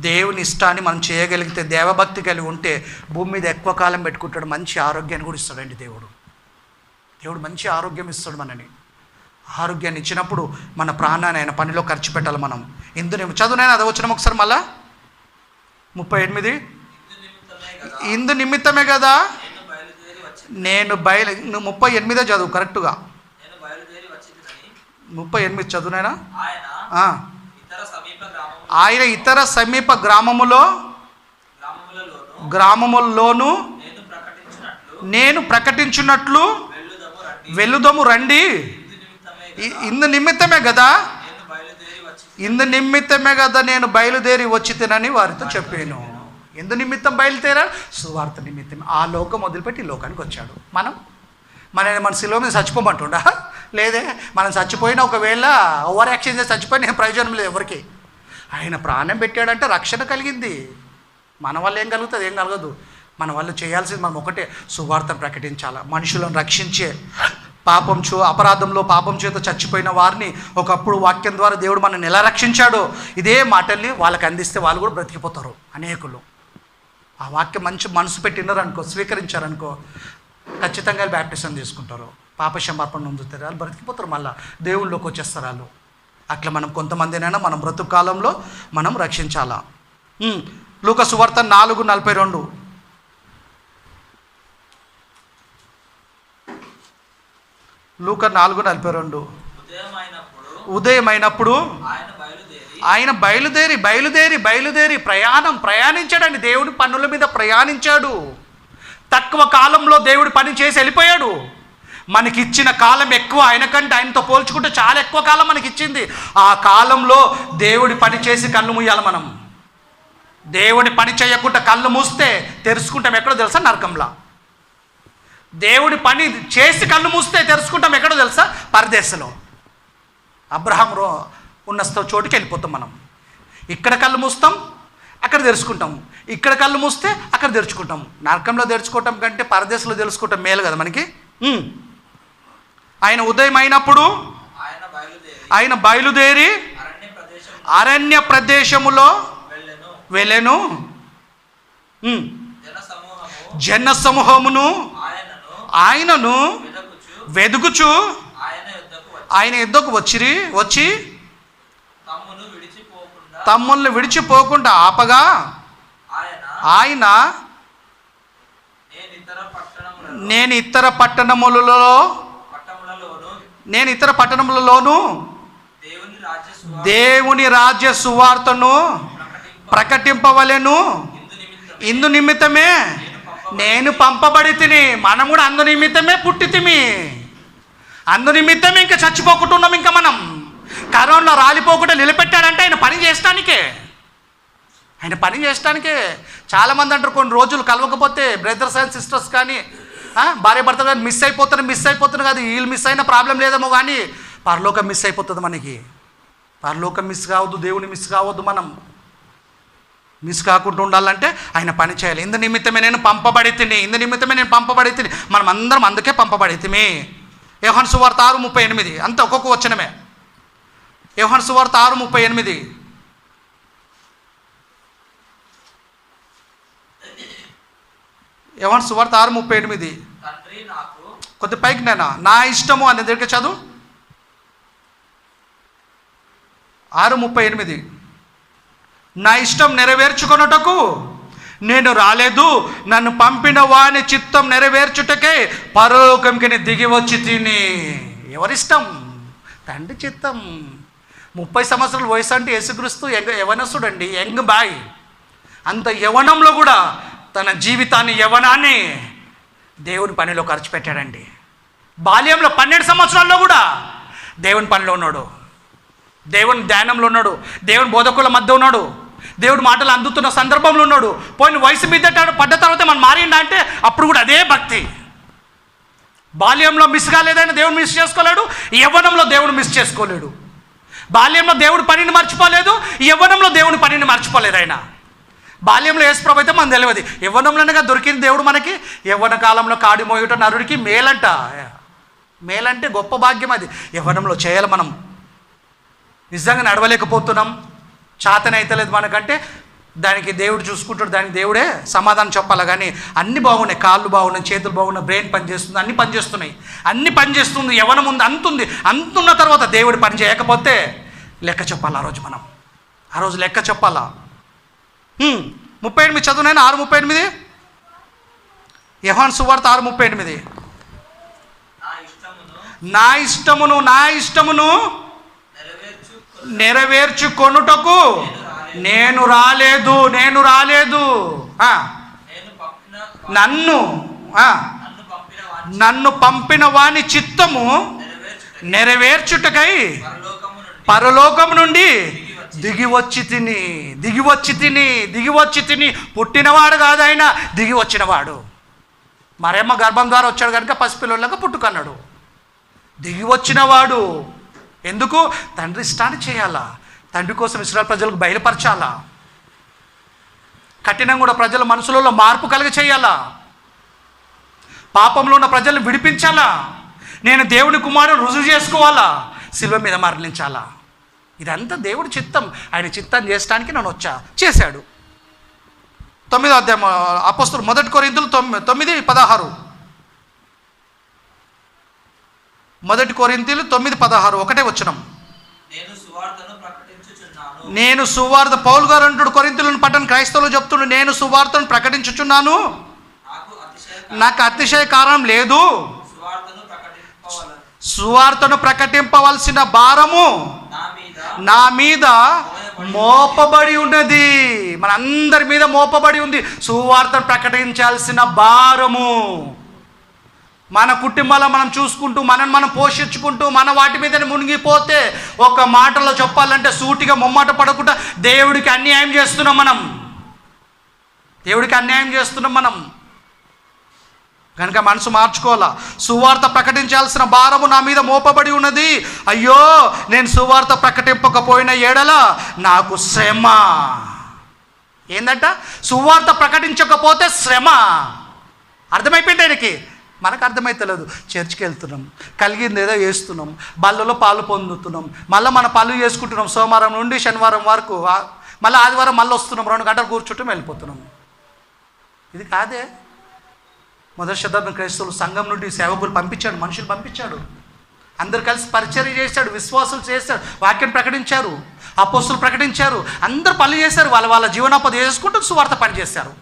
S1: దేవుని ఇష్టాన్ని మనం చేయగలిగితే, దేవభక్తి కలిగి ఉంటే భూమి మీద ఎక్కువ కాలం పెట్టుకుంటాడు. మంచి ఆరోగ్యాన్ని కూడా ఇస్తాడండి దేవుడు. దేవుడు మంచి ఆరోగ్యం ఇస్తాడు మనని. ఆరోగ్యాన్ని ఇచ్చినప్పుడు మన ప్రాణాన్ని ఆయన పనిలో ఖర్చు పెట్టాలి మనం. చదువునైనా అది వచ్చినాం ఒకసారి మళ్ళా 38. ఇందు నిమిత్తమే కదా నేను 38 చదువు కరెక్ట్గా. 38 చదువునైనా. ఆయన ఇతర సమీప గ్రామములలోను నేను ప్రకటించున్నట్లు వెళ్ళుదము రండి. ఇందు నిమిత్తమే కదా నేను బయలుదేరి వచ్చి తినని వారితో చెప్పాను. ఎందు నిమిత్తం బయలుదేరా? సువార్త నిమిత్తం. ఆ లోకం వదిలిపెట్టి ఈ లోకానికి వచ్చాడు. మన శిలువ మీద చచ్చిపోమంటుండా? లేదే. మనం చచ్చిపోయినా ఒకవేళ ఓవర్ యాక్షన్ చేసి చచ్చిపోయిన ప్రయోజనం లేదు ఎవరికి. ఆయన ప్రాణం పెట్టాడంటే రక్షణ కలిగింది. మన వల్ల ఏం కలుగుతుంది? ఏం కలగదు. మన వాళ్ళు చేయాల్సింది మనం ఒకటే, సువార్తను ప్రకటించాలి. మనుషులను రక్షించే అపరాధంలో పాపం చేత చచ్చిపోయిన వారిని ఒకప్పుడు వాక్యం ద్వారా దేవుడు మనల్ని ఎలా రక్షించాడో ఇదే మాటల్ని వాళ్ళకి అందిస్తే వాళ్ళు కూడా బ్రతికిపోతారు. అనేకులు ఆ వాక్యం మంచి మనసు పెట్టినారనుకో, స్వీకరించారనుకో, ఖచ్చితంగా బ్యాప్టిజం తీసుకుంటారు, పాప క్షమాపణ పొందుతారు, వాళ్ళు బ్రతికిపోతారు, మళ్ళీ దేవుళ్ళలోకి వచ్చేస్తారు వాళ్ళు. అట్లా మనం కొంతమందినైనా మనం బ్రతుకు కాలంలో మనం రక్షించాలా. లూకా సువార్త 4:42. లూకా 4:42. ఉదయమైనప్పుడు ఆయన బయలుదేరి ప్రయాణించాడండి. దేవుడి పనుల మీద ప్రయాణించాడు. తక్కువ కాలంలో దేవుడి పని చేసి వెళ్ళిపోయాడు. మనకిచ్చిన కాలం ఎక్కువ, ఆయనతో పోల్చుకుంటే చాలా ఎక్కువ కాలం మనకి ఇచ్చింది. ఆ కాలంలో దేవుడి పని చేసి కళ్ళు మూయాలి. మనం దేవుడి పని చేయకుండా కళ్ళు మూస్తే తెరుచుకుంటాం ఎక్కడో తెలుసా? నరకంలా. దేవుడి పని చేసి కళ్ళు మూస్తే తెరుచుకుంటాం ఎక్కడో తెలుసా? పరదేశంలో. అబ్రహాం ఉన్న చోటుకి వెళ్ళిపోతాం మనం. ఇక్కడ కళ్ళు మూస్తాం, అక్కడ తెరుచుకుంటాం. ఇక్కడ కళ్ళు మూస్తే అక్కడ తెరుచుకుంటాం. నరకంలో తెరుచుకోవటం కంటే పరదేశంలో తెలుసుకుంటాం మేలు కదా మనకి. ఆయన ఉదయం అయినప్పుడు ఆయన బయలుదేరి అరణ్య ప్రదేశములో వెళ్ళెను. జన సమూహమును ఆయనను వెదుకుచు ఆయన యుద్ధకు వచ్చి తమ్ముల్ని విడిచిపోకుండా ఆపగా ఆయన నేను ఇతర పట్టణములలోను దేవుని రాజ్య సువార్తను ప్రకటింపవలెను. ఇందు నిమిత్తమే నేను పంపబడి తిని. మనం కూడా అందు నిమిత్తమే పుట్టి తిమి. అందు నిమిత్తమే ఇంకా చచ్చిపోకుంటున్నాం. ఇంకా మనం కరోనా రాలిపోకుండా నిలబెట్టాడంటే ఆయన పని చేసడానికే. చాలామంది అంటారు కొన్ని రోజులు కలవకపోతే బ్రదర్స్ అండ్ సిస్టర్స్ కానీ భార్య భర్త కానీ మిస్ అయిపోతున్నారు కాదు. వీళ్ళు మిస్ అయిన ప్రాబ్లం లేదేమో కానీ పరలోకం మిస్ అయిపోతుంది మనకి. పరలోకం మిస్ కావద్దు, దేవుని మిస్ కావద్దు. మనం మిస్ కాకుండా ఉండాలంటే ఆయన పని చేయాలి. ఇందు నిమిత్తమే నేను పంపబడి తిని. మనం అందరం అందుకే పంపబడి తిమి. యోహాను సువార్త 6:38. అంతే, ఒక్కొక్క వచనమే. యోహాను సువార్త 6:38. యోహాను సువార్త 6:38. కొద్ది పైకి నా ఇష్టము అనే దగ్గర చదువు. 6:38. నా ఇష్టం నెరవేర్చుకొనుటకు నేను రాలేదు, నన్ను పంపిన వాని చిత్తం నెరవేర్చుటకే పరలోకంకి నేను దిగి వచ్చి తిని. ఎవరిష్టం? తండ్రి చిత్తం. 30 సంవత్సరాల వయసు అంటే యేసుక్రీస్తు యవనస్తుడు అండి, యంగ్ బాయ్. అంత యవనంలో కూడా తన జీవితాన్ని, యవనాన్ని దేవుని పనిలో ఖర్చు పెట్టాడండి. బాల్యంలో 12 సంవత్సరాల్లో కూడా దేవుని పనిలో ఉన్నాడు, దేవుని ధ్యానంలో ఉన్నాడు, దేవుని బోధకుల మధ్య ఉన్నాడు, దేవుడి మాటలు అందుతున్న సందర్భంలో ఉన్నాడు. పోయిన వయసు మీద పడ్డ తర్వాత మనం మారిండా అంటే అప్పుడు కూడా అదే భక్తి. బాల్యంలో మిస్ కాలేదైనా దేవుడు మిస్ చేసుకోలేడు, యవ్వనంలో దేవుడు మిస్ చేసుకోలేడు. బాల్యంలో దేవుడి పనిని మర్చిపోలేదు, యవ్వనంలో దేవుని పనిని మర్చిపోలేదు. ఆయన బాల్యంలో యేసుప్రభు అయితే మనకు తెలియదు, యవ్వనంలోనే దొరికింది దేవుడు మనకి. యవ్వన కాలంలో కాడి మోయుట నరుడికి మేలంటే గొప్ప భాగ్యం. అది యవ్వనంలో చేయాలి. మనం నిజంగా నడవలేకపోతున్నాం, చేతనైతలేదు మనకంటే దానికి దేవుడు చూసుకుంటాడు, దానికి దేవుడే సమాధానం చెప్పాలి. కానీ అన్నీ బాగున్నాయి, కాళ్ళు బాగున్నాయి, చేతులు బాగున్నాయి, బ్రెయిన్ పనిచేస్తుంది, అన్నీ పనిచేస్తుంది, యవ్వనం ఉంది, అంతున్న తర్వాత దేవుడు పని చేయకపోతే లెక్క చెప్పాలి. ఆ రోజు లెక్క చెప్పాలా. 38 చదువునైనా 6:38. యోహాను సువార్త 6:38. నా ఇష్టమును నెరవేర్చుకొనుటకు నేను రాలేదు. నన్ను పంపిన వాని చిత్తము నెరవేర్చుటకై పరలోకము నుండి దిగి వచ్చి తిని పుట్టినవాడు కాదు ఆయన, దిగి వచ్చినవాడు. మరేమో గర్భం ద్వారా వచ్చాడు కనుక పసిపిల్లలకు పుట్టుకన్నాడు. దిగి వచ్చినవాడు. ఎందుకు? తండ్రి ఇష్టాన్ని చేయాలా, తండ్రి కోసం ఇశ్రాయేలు ప్రజలకు బయలుపరచాలా, కఠినంగా కూడా ప్రజల మనసులలో మార్పు కలిగ చేయాలా, పాపంలో ఉన్న ప్రజలను విడిపించాలా, నేను దేవుని కుమారుని రుజువు చేసుకోవాలా, శిలువ మీద మరణించాలా. ఇదంతా దేవుడి చిత్తం. ఆయన చిత్తాన్ని చేయడానికి నన్ను చేశాడు. 9వ అధ్యాయం అపోస్తలులు 1 కొరింథీయులు 9:16. 1 కొరింథీయులు 9:16 ఒకటే వచనం. నేను సువార్త, పౌలు గారు అంటుడు కొరింథీయులను పట్టణ క్రైస్తవులు చెప్తుండు, నేను సువార్తను ప్రకటించుచున్నాను, నాకు అతిశయ కారణం లేదు. సువార్తను ప్రకటింపవలసిన భారము నా మీద మోపబడి ఉన్నది. మనందరి మీద మోపబడి ఉంది సువార్తను ప్రకటించాల్సిన భారము. మన కుటుంబాల్లో మనం చూసుకుంటూ మనం పోషించుకుంటూ మన వాటి మీదనే మునిగిపోతే, ఒక మాటలో చెప్పాలంటే సూటిగా మొమ్మాట పడకుండా దేవుడికి అన్యాయం చేస్తున్నాం మనం. కనుక మనసు మార్చుకోవాలా. సువార్త ప్రకటించాల్సిన భారము నా మీద మోపబడి ఉన్నది. అయ్యో, నేను సువార్త ప్రకటింపకపోయిన ఎడల నాకు శ్రమ. ఏందంట? సువార్త ప్రకటించకపోతే శ్రమ. అర్థమైపోయింది ఆయనకి. మనకు అర్థమైతలేదు. చర్చికి వెళ్తున్నాం, కలిగింది ఏదో వేస్తున్నాం, బల్లలో పాలు పొందుతున్నాం, మళ్ళీ మన పనులు చేసుకుంటున్నాం, సోమవారం నుండి శనివారం వరకు, మళ్ళీ ఆదివారం మళ్ళీ వస్తున్నాం, 2 గంటలు కూర్చుంటాం, వెళ్ళిపోతున్నాం. ఇది కాదే. మొదటి శతాబ్దం క్రైస్తవులు సంఘం నుండి సేవకులు పంపించాడు, మనుషులు పంపించాడు, అందరు కలిసి పరిచర్య చేశాడు, విశ్వాసులు చేశాడు, వాక్యం ప్రకటించారు, అపోస్తులు ప్రకటించారు, అందరు పనులు చేశారు, వాళ్ళ జీవనోపాధి చేసుకుంటూ సువార్త పని చేశారు.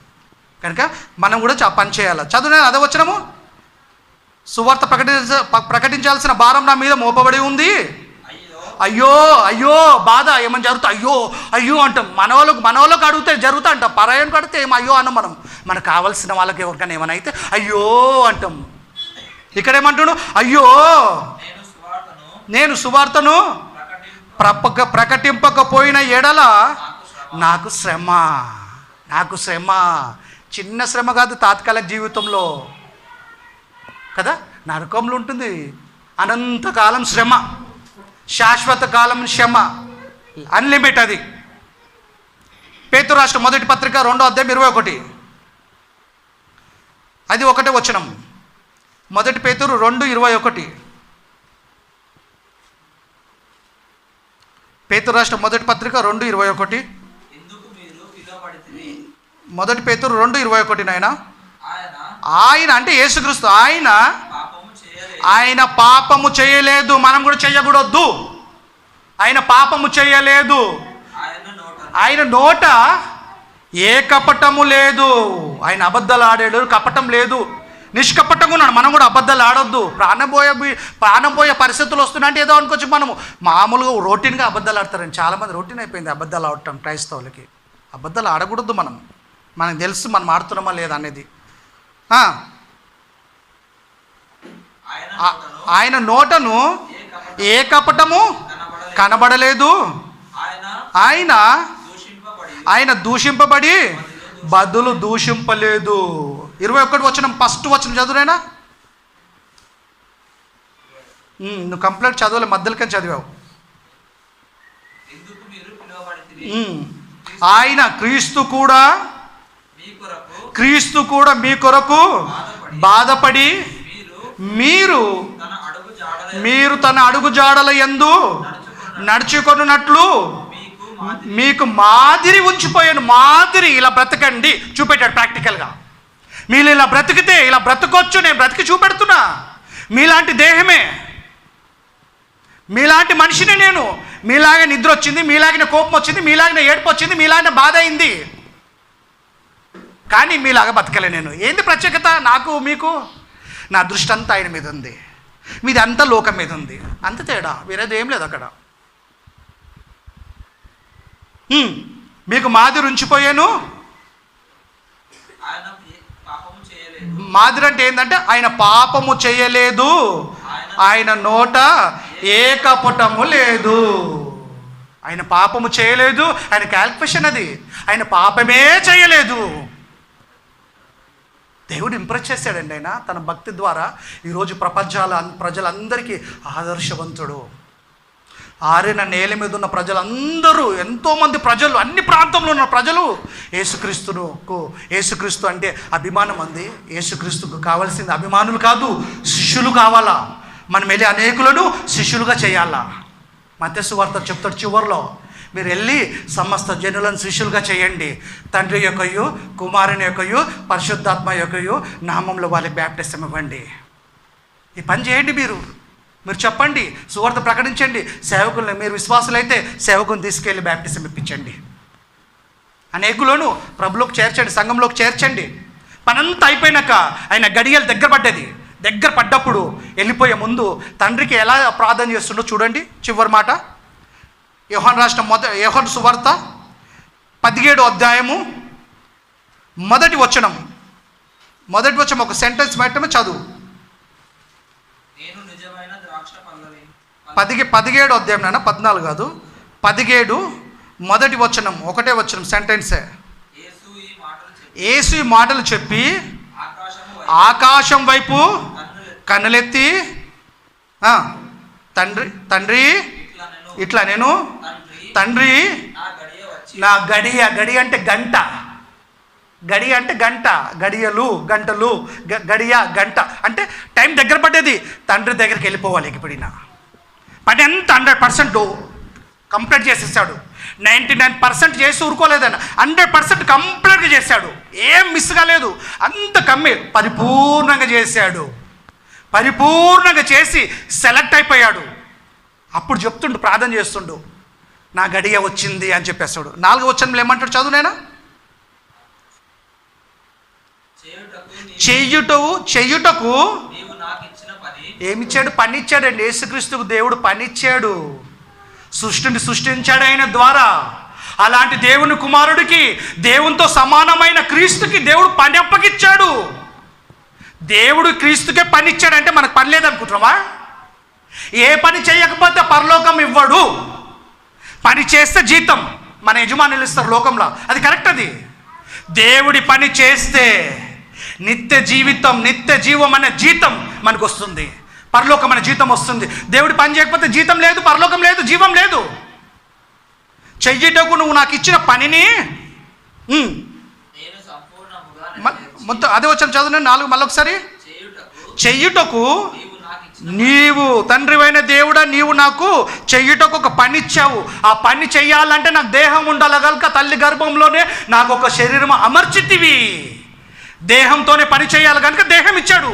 S1: కనుక మనం కూడా పని చేయాలి. చదువు అదే వచనము, సువార్త ప్రకటించాల్సిన భారం నా మీద మోపబడి ఉంది. అయ్యో బాధ ఏమని జరుగుతా, అయ్యో అంటాం. మన వాళ్ళకి అడిగితే జరుగుతా అంటాం, పరాయానికి అడిగితే ఏమో అయ్యో అన్నాం. మనకు కావాల్సిన వాళ్ళకి ఎవరికైనా ఏమైనా అయితే అయ్యో అంటాం. ఇక్కడ ఏమంటాడు? అయ్యో, నేను సువార్తను ప్రకటింపకపోయిన ఎడల నాకు శ్రమ. చిన్న శ్రమ కాదు తాత్కాలిక జీవితంలో కదా, నరకంలో ఉంటుంది అనంతకాలం శ్రమ, శాశ్వత కాలం శ్రమ, అన్లిమిట్. అది పేతురు రాసిన మొదటి పత్రిక 2వ అధ్యాయం 21, అది ఒకటే వచనం. మొదటి పేతురు 2:21. పేతురు రాసిన మొదటి పత్రిక 2:21. మొదటి పేతురు 2:21 నాయన. ఆయన అంటే యేసుక్రీస్తు, ఆయన పాపము చేయలేదు, మనం కూడా చేయకూడదు. ఆయన పాపము చేయలేదు, ఆయన నోట ఏ కపటము లేదు, ఆయన అబద్ధాలు ఆడాడు, కపటం లేదు, నిష్కపటంగా ఉన్నాడు. మనం కూడా అబద్ధాలు ఆడొద్దు. ప్రాణం పోయే పరిస్థితులు వస్తున్నాయంటే ఏదో అనుకోవచ్చు. మనము మామూలుగా రొటీన్గా అబద్ధాలు ఆడతారండి. చాలామంది రొటీన్ అయిపోయింది అబద్ధాలు ఆడటం క్రైస్తవులకి. అబద్ధాలు ఆడకూడదు. మనకు తెలుసు మనం ఆడుతున్నామా లేదా అనేది. ఆయన నోటను ఏ కపటము కనబడలేదు, ఆయన దూషింపబడి బదులు దూషింపలేదు. 21 వచనం, ఫస్ట్ వచనం చదువునైనా. నువ్వు కంప్లీట్ చదవలే, మధ్యలోకి చదివావు. ఆయన క్రీస్తు కూడా మీ కొరకు బాధపడి మీరు తన అడుగు జాడల యందు నడుచుకొనున్నట్లు మీకు మాదిరి ఉంచిపోయాను. మాదిరి ఇలా బ్రతకండి చూపెట్టాడు ప్రాక్టికల్గా. మీరు ఇలా బ్రతికితే ఇలా బ్రతకొచ్చు, నేను బ్రతికి చూపెడుతున్నా. మీలాంటి దేహమే, మీలాంటి మనిషిని నేను. మీలాగే నిద్ర వచ్చింది, మీలాగిన కోపం వచ్చింది, మీలాగిన ఏడుపు వచ్చింది, మీలాగిన బాధ అయింది, కానీ మీలాగా బతకలే నేను. ఏంది ప్రత్యేకత నాకు మీకు? నా దృష్టి అంతా ఆయన మీద ఉంది, మీది అంతా లోకం మీద ఉంది, అంత తేడా, వేరేది ఏం లేదు అక్కడ. మీకు మాదిరి ఉంచిపోయాను. మాదిరి అంటే ఏంటంటే ఆయన పాపము చేయలేదు, ఆయన నోట ఏ కపటము లేదు. ఆయన పాపము చేయలేదు, ఆయన క్యాల్కులేషన్ అది. ఆయన పాపమే చేయలేదు. దేవుడు ఇంప్రెస్ చేశాడండి ఆయన తన భక్తి ద్వారా. ఈరోజు ప్రజలందరికీ ఆదర్శవంతుడు. ఆరిన నేల మీద ఉన్న ప్రజలందరూ, ఎంతోమంది ప్రజలు, అన్ని ప్రాంతంలో ఉన్న ప్రజలు యేసుక్రీస్తు అంటే అభిమానం అంది. యేసుక్రీస్తుకు కావాల్సింది అభిమానులు కాదు, శిష్యులు కావాలా. మనం వెళ్ళి అనేకులను శిష్యులుగా చేయాలా. మత్తయి సువార్త చెప్తాడు చివరిలో, మీరు వెళ్ళి సమస్త జనులను శిష్యులుగా చేయండి, తండ్రి యొక్కయు కుమారుని యొక్కయు పరిశుద్ధాత్మ యొక్కయు నామంలో వాళ్ళకి బ్యాప్టిజం ఇవ్వండి. ఈ పని చేయండి. మీరు చెప్పండి, సువార్త ప్రకటించండి. సేవకులను, మీరు విశ్వాసులైతే సేవకుని తీసుకెళ్ళి బ్యాప్టిజం ఇప్పించండి. అనేకులను ప్రభులోకి చేర్చండి, సంఘంలోకి చేర్చండి. పనంతా అయిపోయినాక ఆయన గడియలు దగ్గర పడ్డప్పుడు వెళ్ళిపోయే ముందు తండ్రికి ఎలా ప్రార్థన చేస్తుండో చూడండి. చివరి మాట యోహాను సువార్త 17వ అధ్యాయము మొదటి వచనం ఒక సెంటెన్స్ మాత్రమే చదువు. 17వ అధ్యాయం నాన్న, 14 కాదు, 17 మొదటి వచనం, ఒకటే వచనం, సెంటెన్సే. యేసు ఈ మాటలు చెప్పి ఆకాశం వైపు కన్నులెత్తి తండ్రి ఇట్లా నేను తండ్రి నా గడియ అంటే గంట, గడియలు గంటలు, గంట అంటే టైం దగ్గర పడ్డది. తండ్రి దగ్గరికి వెళ్ళిపోవాలి. ఇప్పుడినా పని ఎంత 100% కంప్లీట్ చేసేసాడు. 99% చేసి ఊరుకోలేదన్న, 100% కంప్లీట్గా చేశాడు. ఏం మిస్ కాలేదు. అంత పరిపూర్ణంగా చేశాడు. పరిపూర్ణంగా చేసి సెలెక్ట్ అయిపోయాడు. అప్పుడు చెప్తుండు, ప్రార్థన చేస్తుండు, నా గడియ వచ్చింది అని చెప్పేస్తాడు. 4వ వచనంలో ఏమంటాడు చదువు నేనా? చెయ్యుటకు ఏమిచ్చాడు? పని ఇచ్చాడండి. యేసుక్రీస్తుకు దేవుడు పని ఇచ్చాడు. సృష్టిని సృష్టించాడు ఆయన ద్వారా. అలాంటి దేవుని కుమారుడికి, దేవునితో సమానమైన క్రీస్తుకి దేవుడు పని అప్పగిచ్చాడు. దేవుడు క్రీస్తుకే పని ఇచ్చాడంటే మనకు పని లేదనుకుంటున్నావా? ఏ పని చేయకపోతే పరలోకం ఇవ్వడు. పని చేస్తే జీతం మన యజమానులు ఇస్తారు లోకంలో, అది కరెక్ట్. అది దేవుడి పని చేస్తే నిత్య జీవం అనే జీతం మనకు వస్తుంది. పరలోకం అనే జీతం వస్తుంది. దేవుడి పని చేయకపోతే జీతం లేదు, పరలోకం లేదు, జీవం లేదు. చెయ్యుటకు నువ్వు నాకు ఇచ్చిన పనిని మొత్తం అదే వచ్చాను చదువు 4 మళ్ళొకసారి. చెయ్యుటకు నీవు తండ్రివైన దేవుడా, నీవు నాకు చెయ్యుటకు ఒక పని ఇచ్చావు. ఆ పని చెయ్యాలంటే నాకు దేహం ఉండాలి కనుక తల్లి గర్భంలోనే నాకు ఒక శరీరం అమర్చితివి. దేహంతోనే పని చేయాలి కనుక దేహం ఇచ్చాడు.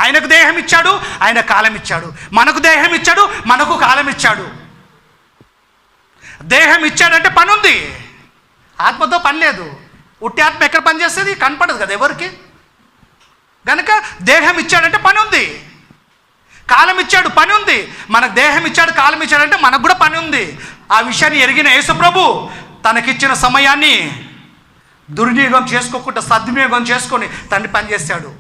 S1: ఆయనకు దేహం ఇచ్చాడు, ఆయన కాలం ఇచ్చాడు. మనకు దేహం ఇచ్చాడు, మనకు కాలం ఇచ్చాడు. దేహం ఇచ్చాడంటే పని ఉంది. ఆత్మతో పని లేదు. ఉట్టి ఆత్మ ఎక్కడ పని చేస్తుంది? కనపడదు కదా ఎవరికి. కనుక దేహం ఇచ్చాడంటే పని ఉంది. కాలం ఇచ్చాడు, పని ఉంది. మనకు దేహం ఇచ్చాడు, కాలం ఇచ్చాడంటే మనకు కూడా పని ఉంది. ఆ విషయాన్ని ఎరిగిన యేసు ప్రభు తనకిచ్చిన సమయాన్ని దుర్వినియోగం చేసుకోకుండా సద్వినియోగం చేసుకొని తండ్రి పని చేశాడు.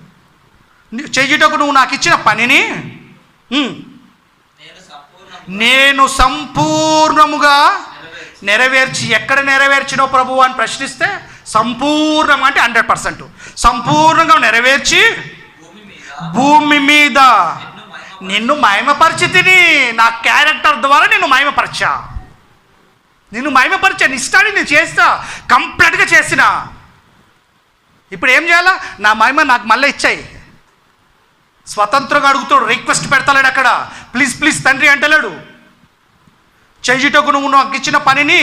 S1: చెయ్యుటకు నువ్వు నాకు ఇచ్చిన పనిని నేను సంపూర్ణముగా నెరవేర్చి. ఎక్కడ నెరవేర్చినో ప్రభు అని ప్రశ్నిస్తే సంపూర్ణంగా అంటే 100% సంపూర్ణంగా నెరవేర్చి భూమి మీద నిన్ను మహిమపరిచితిని. నా క్యారెక్టర్ ద్వారా నిన్ను మహిమపరిచా. నీ ఇష్టాన్ని నేను చేస్తా, కంప్లీట్గా చేసిన. ఇప్పుడు ఏం చేయాలా? నా మహిమ నాకు మళ్ళీ ఇచ్చాయి. స్వతంత్రంగా అడుగుతాడు, రిక్వెస్ట్ పెడతాడు అక్కడ. ప్లీజ్ తండ్రి అంటలేడు. చెయ్యుటకు నువ్వు నాకు ఇచ్చిన పనిని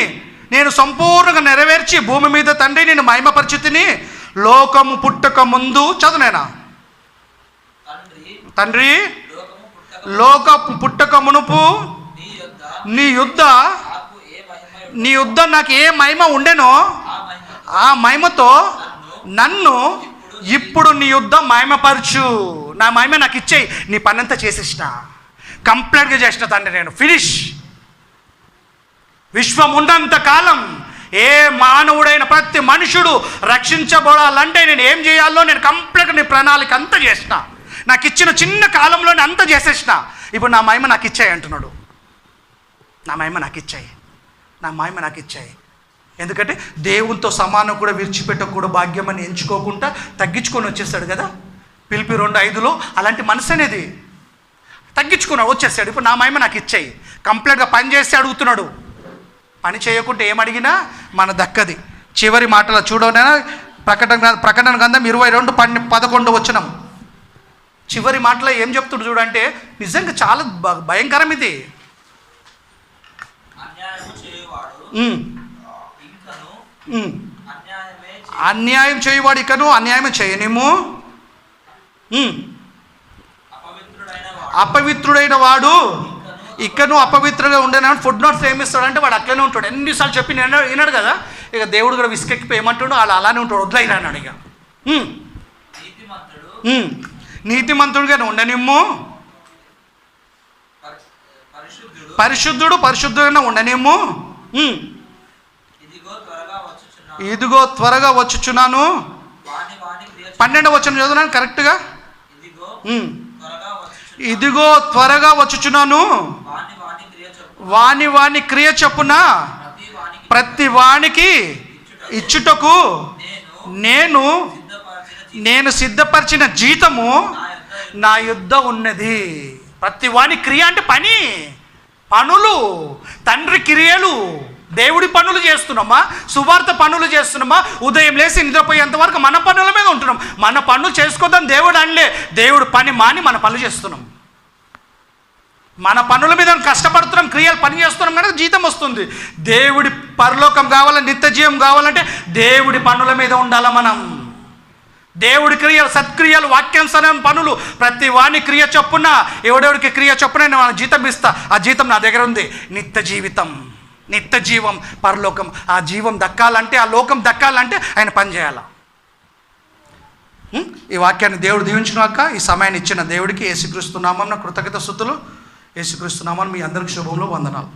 S1: నేను సంపూర్ణంగా నెరవేర్చి భూమి మీద తండ్రి నేను మహిమపరిచితిని. లోకము పుట్టక ముందు చదువునేనా తండ్రి, లోకము పుట్టక మునుపు నీ యుద్ధ నాకు ఏ మహిమ ఉండెనో ఆ మహిమతో నన్ను ఇప్పుడు నీ యుద్ధం మహిమపరచు. నా మహిమ నాకు ఇచ్చేయి. నీ పనంతా చేసేసిన, కంప్లీట్గా చేసిన తండ్రి. నేను ఫినిష్. విశ్వం ఉన్నంత కాలం ఏ మానవుడైన ప్రతి మనుషుడు రక్షించబడాలంటే నేను ఏం చేయాలో నేను కంప్లీట్గా నీ ప్రణాళిక అంతా చేసిన, నాకు ఇచ్చిన చిన్న కాలంలోనే అంతా చేసేసిన. ఇప్పుడు నా మహిమ నాకు ఇచ్చాయి అంటున్నాడు. నా మహిమ నాకు ఇచ్చాయి, నా మహిమ నాకు ఇచ్చాయి. ఎందుకంటే దేవునితో సమానం కూడా విడిచిపెట్టకూడదు భాగ్యం అని ఎంచుకోకుండా తగ్గించుకొని వచ్చేస్తాడు కదా. పిలిపి 2:5 అలాంటి మనసు అనేది తగ్గించుకున్నాడు, వచ్చేసాడు. ఇప్పుడు నా మహిమ నాకు ఇచ్చాయి, కంప్లీట్గా పని చేసి అడుగుతున్నాడు. పని చేయకుంటే ఏమడిగినా మన దక్కది. చివరి మాటలో చూడనా, ప్రకటన గ్రంథం 22:11 వచనం. చివరి మాటలో ఏం చెప్తుడు చూడంటే నిజంగా చాలా భయంకరం ఇది. అన్యాయం చేయవాడు ఇకను అన్యాయం చేయనేమో, అపవిత్రుడైన వాడు ఇకను అపవిత్రంగా ఉండేనా. ఫుడ్ నోట్స్ ఏమిస్తాడంటే వాడు అట్లనే ఉంటాడు. ఎన్నిసార్లు చెప్పి విన్నాడు కదా. ఇక దేవుడు కూడా విసుకెక్కిపోయి ఏమంటాడు, వాళ్ళు అలానే ఉంటాడు, వదిలేరా అన్నాడు. ఇక నీతిమంతుడుగా ఉండనిమ్ము, పరిశుద్ధుడుగా ఉండనిమ్ము, ఇదిగో త్వరగా వచ్చుచున్నాను. 12వ వచనం చదువున్నాను కరెక్ట్గా. ఇదిగో త్వరగా వచ్చుచున్నాను, వాని క్రియ చొప్పున ప్రతి వానికి ఇచ్చుటకు నేను సిద్ధపరిచిన జీతము నా యుద్ధ ఉన్నది. ప్రతి వాని క్రియ అంటే పనులు, తండ్రి క్రియలు. దేవుడి పనులు చేస్తున్నామా, సువార్త పనులు చేస్తున్నామా, ఉదయం లేసి నిద్రపోయేంత వరకు మన పనుల మీద ఉంటున్నాం. మన పనులు చేసుకోదాం దేవుడు అనలే. దేవుడు పని మాని మన పనులు చేస్తున్నాం. మన పనుల మీద కష్టపడుతున్నాం, క్రియలు పని చేస్తున్నాం కనుక జీతం వస్తుంది. దేవుడి పరలోకం కావాలంటే, నిత్య జీవం కావాలంటే దేవుడి పనుల మీద ఉండాలి మనం. దేవుడి క్రియలు, సత్క్రియలు, వాక్యానుసారం పనులు, ప్రతి వాని క్రియ చొప్పున, ఎవడెవడికి క్రియ చొప్పున నేను జీతం ఇస్తా. ఆ జీతం నా దగ్గర ఉంది. నిత్య జీవితం, నిత్య జీవం, పరలోకం. ఆ జీవం దక్కాలంటే, ఆ లోకం దక్కాలంటే ఆయన పని చేయాలి. ఈ వాక్యాన్ని దేవుడు దీవించినాక ఈ సమయాన్ని ఇచ్చిన దేవుడికి యేసుక్రీస్తు నామమున కృతజ్ఞతాస్తుతులు. యేసుక్రీస్తు నామమున మీ అందరికి శుభములు, వందనాలు.